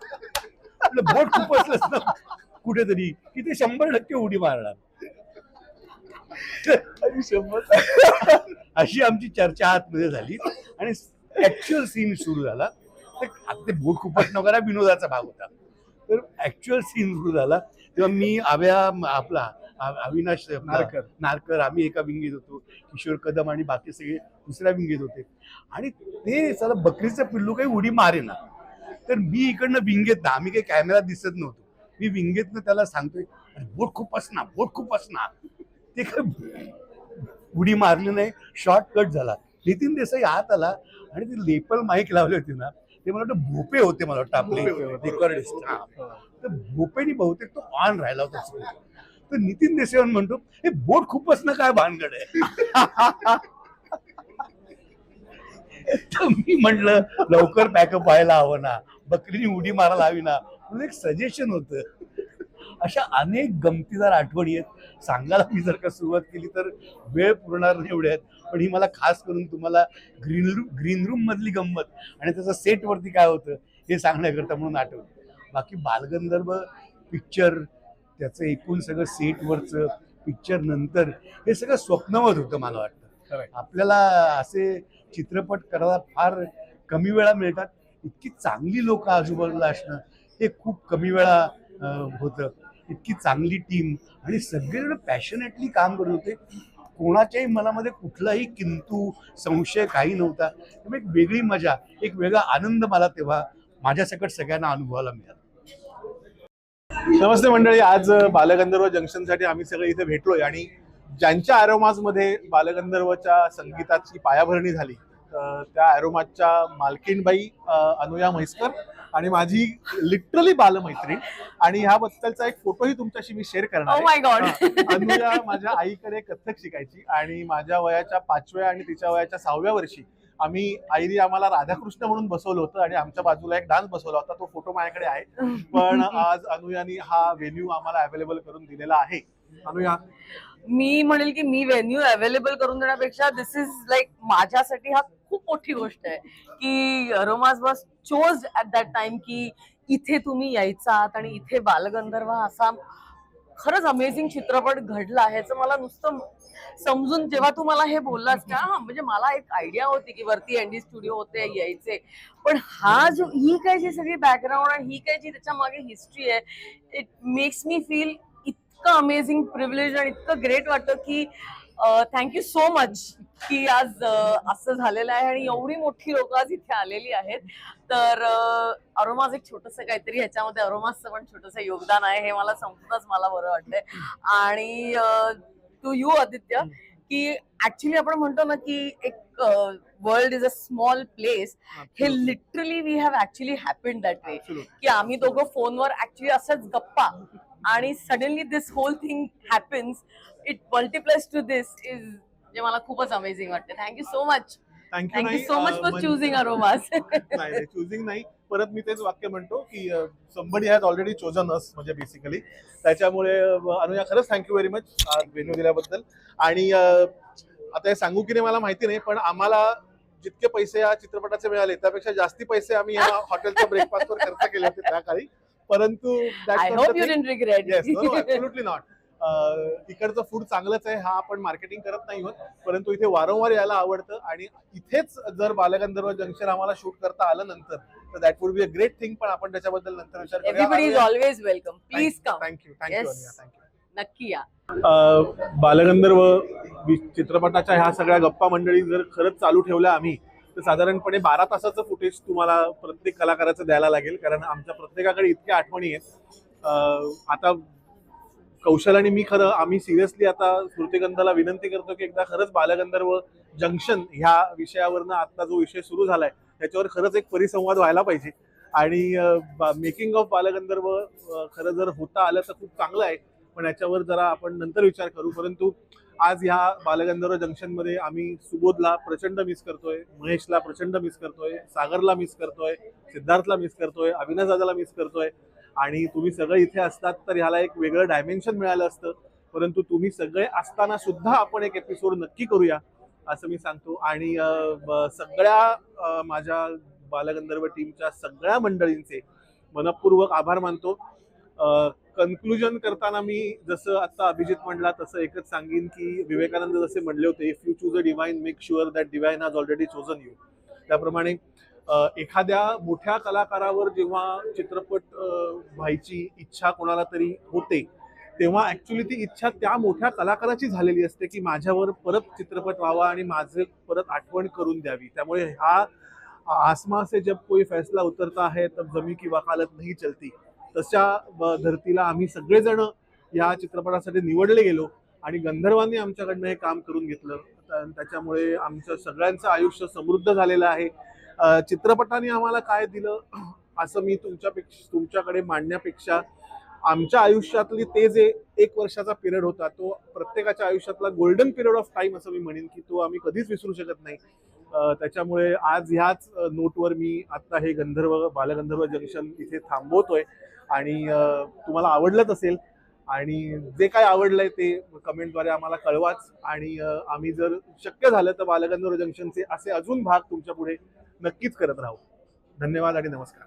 म्हटलं बोट खूपच ना कुठेतरी की ते 100% उडी मारणार. अशी आमची चर्चा आतमध्ये झाली आणि ऍक्च्युअल सीन सुरू झाला. ते बोट खूपच नका विनोदाचा भाग होता. तर ऍक्च्युअल सीन सुरू झाला तेव्हा मी आपला अविनाश नारकर आम्ही एका विंगीत होतो, किशोर कदम आणि बाकी सगळे दुसऱ्या विंगीत होते. आणि ते साला बकरीचं पिल्लू काही उडी मारेना. तर मी इकडनं विंगेत ना, आम्ही काही कॅमेरा दिसत नव्हतो, मी विंगेतनं त्याला सांगतोय बोट खूपच ना, बोट खूपच ना. ते काय उडी मारली नाही, शॉर्ट कट झाला. नितीन देसाई आत आला आणि ते लेपल माईक लावले होते ना, ते मला वाटतं भोपे होते, मला वाटतं आपले रेकॉर्डिस्ट. तर भोपेनी बहुतेक तो ऑन राहिला होता. तर नितीन देसाई म्हणतो हे बोट खूपच ना काय भानगड आहे. तर मी म्हटलं लवकर पॅकअप व्हायला हवं ना, बकरीने उडी मारायला हवी ना, म्हणून एक सजेशन होतं. अशा अनेक गमतीदार आठवणी आहेत. सांगायला मी जर का सुरुवात केली तर वेळ पुरणार नाही एवढ्या आहेत. पण ही मला खास करून तुम्हाला ग्रीन रूम मधली गंमत आणि त्याचं सेटवरती काय होतं हे सांगण्याकरता म्हणून आठवलं. बाकी बालगंधर्व पिक्चर, त्याचं एकूण सगळं सेटवरचं पिक्चर नंतर हे सगळं स्वप्नवत होतं मला वाटतं. आपल्याला असे चित्रपट करायला फार कमी वेळा मिळतात. इतकी चांगली लोक आजूबाजूला असणं हे खूप कमी वेळा होतं. इतकी चांगली टीम आणि सगळेजण पॅशनेटली काम करत होते. कोणाच्याही मनामध्ये कुठलाही किंतु संशय काही नव्हता. त्यामुळे एक वेगळी मजा, एक वेगळा आनंद मला तेव्हा माझ्यासकट सगळ्यांना अनुभवायला मिळाला. नमस्ते मंडळी, आज बालगंधर्व जंक्शनसाठी आम्ही सगळे इथे भेटलोय आणि ज्यांच्या ॲरोमाजमध्ये बालगंधर्वच्या संगीताची पायाभरणी झाली त्या ॲरोमाजच्या मालकीणबाई अनुया म्हैसकर आणि माझी लिटरली बालमैत्रीण, आणि ह्याबद्दलचा एक फोटोही तुमच्याशी मी शेअर करणार Oh my God. अनुया माझ्या आईकडे कथ्थक शिकायची आणि माझ्या वयाच्या 5व्या आणि तिच्या वयाच्या 6व्या वर्षी आईने आम्हाला राधाकृष्ण म्हणून बसवलं होतं आणि आमच्या बाजूला एक डान्स बसवला होता. तो फोटो माझ्याकडे आहे. पण आज अनुयानी हा व्हेन्यू आम्हाला अवेलेबल करून दिलेला आहे. अनुया, मी म्हणेल की मी व्हेन्यू अवेलेबल करून देण्यापेक्षा दिस इज लाईक माझ्यासाठी हा खूप मोठी गोष्ट आहे की aromas was chose at that time की इथे तुम्ही यायचात आणि इथे बालगंधर्व असा खरंच अमेझिंग चित्रपट घडला आहे. ह्याचं मला नुसतं समजून जेव्हा तू मला हे बोललास का म्हणजे मला एक आयडिया होती की वरती एनडी स्टुडिओ होते यायचे, पण ही काय जी सगळी बॅकग्राऊंड आणि ही काय जी त्याच्या मागे हिस्ट्री आहे, इट मेक्स मी फील इतकं अमेझिंग प्रिव्हिलेज आणि इतकं ग्रेट वाटतं की थँक्यू सो मच की आज असं झालेलं आहे आणि एवढी मोठी लोक आज इथे आलेली आहेत. तर अरोमाज एक छोटंसं काहीतरी ह्याच्यामध्ये अरोमाजचं पण छोटंसं योगदान आहे हे मला समजूनच मला बरं वाटतंय. आणि टू यू आदित्य, की ऍक्च्युली आपण म्हणतो ना की एक world is a small place, हे literally we have actually happened that way की आम्ही दोघं फोनवर ऍक्च्युली असंच गप्पा आणि suddenly this whole thing happens, it multiplies to this is जे मला खूपच अमेझिंग वाटतं. Thank you so much. Thank you so much for choosing aromas. नाही चुझिंग नाही, परत मी तेच वाक्य म्हणतो की somebody has already chosen us, म्हणजे बेसिकली. त्याच्यामुळे अनुया खरंच थँक्यू व्हेरी मच आज व्हेन्यू दिल्याबद्दल. आणि आता हे सांगू की नाही मला माहिती नाही, पण आम्हाला जितके पैसे या चित्रपटाचे मिळाले त्यापेक्षा जास्ती पैसे आम्ही या हॉटेलच्या ब्रेकफास्टवर खर्च केले होते त्या काळी. परंतु I hope you didn't regret. Absolutely not. इकडचं फूड चांगलंच आहे, हा आपण मार्केटिंग करत नाही होत, परंतु इथे वारंवार यायला आवडतं आणि इथेच जर बालगंधर्व जंक्शन आम्हाला शूट करता आलं नंतर तर that would be a great thing. पण आपण त्याच्याबद्दल नंतर विचार करूया. Everybody is always welcome. Please come. Thank you Yes. Anuya, thank you. नक्की या. बालगंधर्व चित्रपटाच्या ह्या सगळ्या गप्पा मंडळी जर खरंच चालू ठेवल्या आम्ही तर साधारणपणे 12 तासाचं फुटेज तुम्हाला प्रत्येक कलाकाराचं द्यायला लागेल, कारण आमच्या प्रत्येकाकडे इतक्या आठवणी आहेत. आता कौशल आणि मी आम्ही सिरियसली आता स्मृतिगंधाला विनंती करतो की एकदा खरंच बालगंधर्व जंक्शन ह्या विषयावरनं आता जो विषय सुरू झालाय त्याच्यावर खरंच एक परिसंवाद व्हायला पाहिजे. आणि मेकिंग ऑफ बालगंधर्व खरं जर होता आलं तर खूप चांगलं आहे, पण याच्यावर जरा आपण नंतर विचार करू. परंतु आज ह्या बालगंधर्व जंक्शनमध्ये आम्ही सुबोधला प्रचंड मिस करतोय, महेशला प्रचंड मिस करतोय, सागरला मिस करतोय, सिद्धार्थला मिस करतोय, अविनाश दादाला मिस करतोय. आणि तुम्ही सगळे इथे असतात तर ह्याला एक वेगळं डायमेन्शन मिळालं असतं, परंतु तुम्ही सगळे असताना सुद्धा आपण एक एपिसोड नक्की करूया असं मी सांगतो. आणि सगळ्या माझ्या बालगंधर्व टीमच्या सगळ्या मंडळींचे मनपूर्वक आभार मानतो. कन्क्लुजन करताना मी जसं आता अभिजित म्हणला तसं एकच सांगेन की विवेकानंद जसे म्हणले होते, if you choose a divine make sure that divine has already chosen you. त्याप्रमाणे एखाद्या मोठ्या कलाकारावर जेव्हा चित्रपट व्हायची इच्छा कोणाला तरी होते तेव्हा ऍक्च्युली ती इच्छा त्या मोठ्या कलाकाराची झालेली असते की माझ्यावर परत चित्रपट व्हावा आणि माझे परत आठवण करून द्यावी. त्यामुळे हा आसमा से जब कोई फैसला उतरता है तब जमी की वकालत नहीं चलती, तशा धर्तीला आम्ही सगळेजण या चित्रपटासाठी निवडले गेलो आणि गंधर्वांनी आमच्याकडनं हे काम करून घेतलं. त्याच्यामुळे आमच्या सगळ्यांचं आयुष्य समृद्ध झालेलं आहे. चित्रपटाने आम्हाला काय दिलं असं मी तुमच्याकडे मांडण्यापेक्षा आमच्या आयुष्यातली ते जे 1 वर्षाचा पिरियड होता तो प्रत्येकाच्या आयुष्यातला गोल्डन पिरियड ऑफ टाइम असं मी म्हणेन की तो आम्ही कधीच विसरू शकत नाही. त्याच्यामुळे आज ह्याच नोटवर मी आता हे बालगंधर्व जंक्शन इथे थांबवतोय. आणि तुम्हाला आवडलंच असेल आणि जे काय आवडलंय ते कमेंटद्वारे आम्हाला कळवाच. आणि आम्ही जर शक्य झालं तर बालगंधर्व जंक्शनचे असे अजून भाग तुमच्या पुढे नक्कीच करत राहू. धन्यवाद आणि नमस्कार.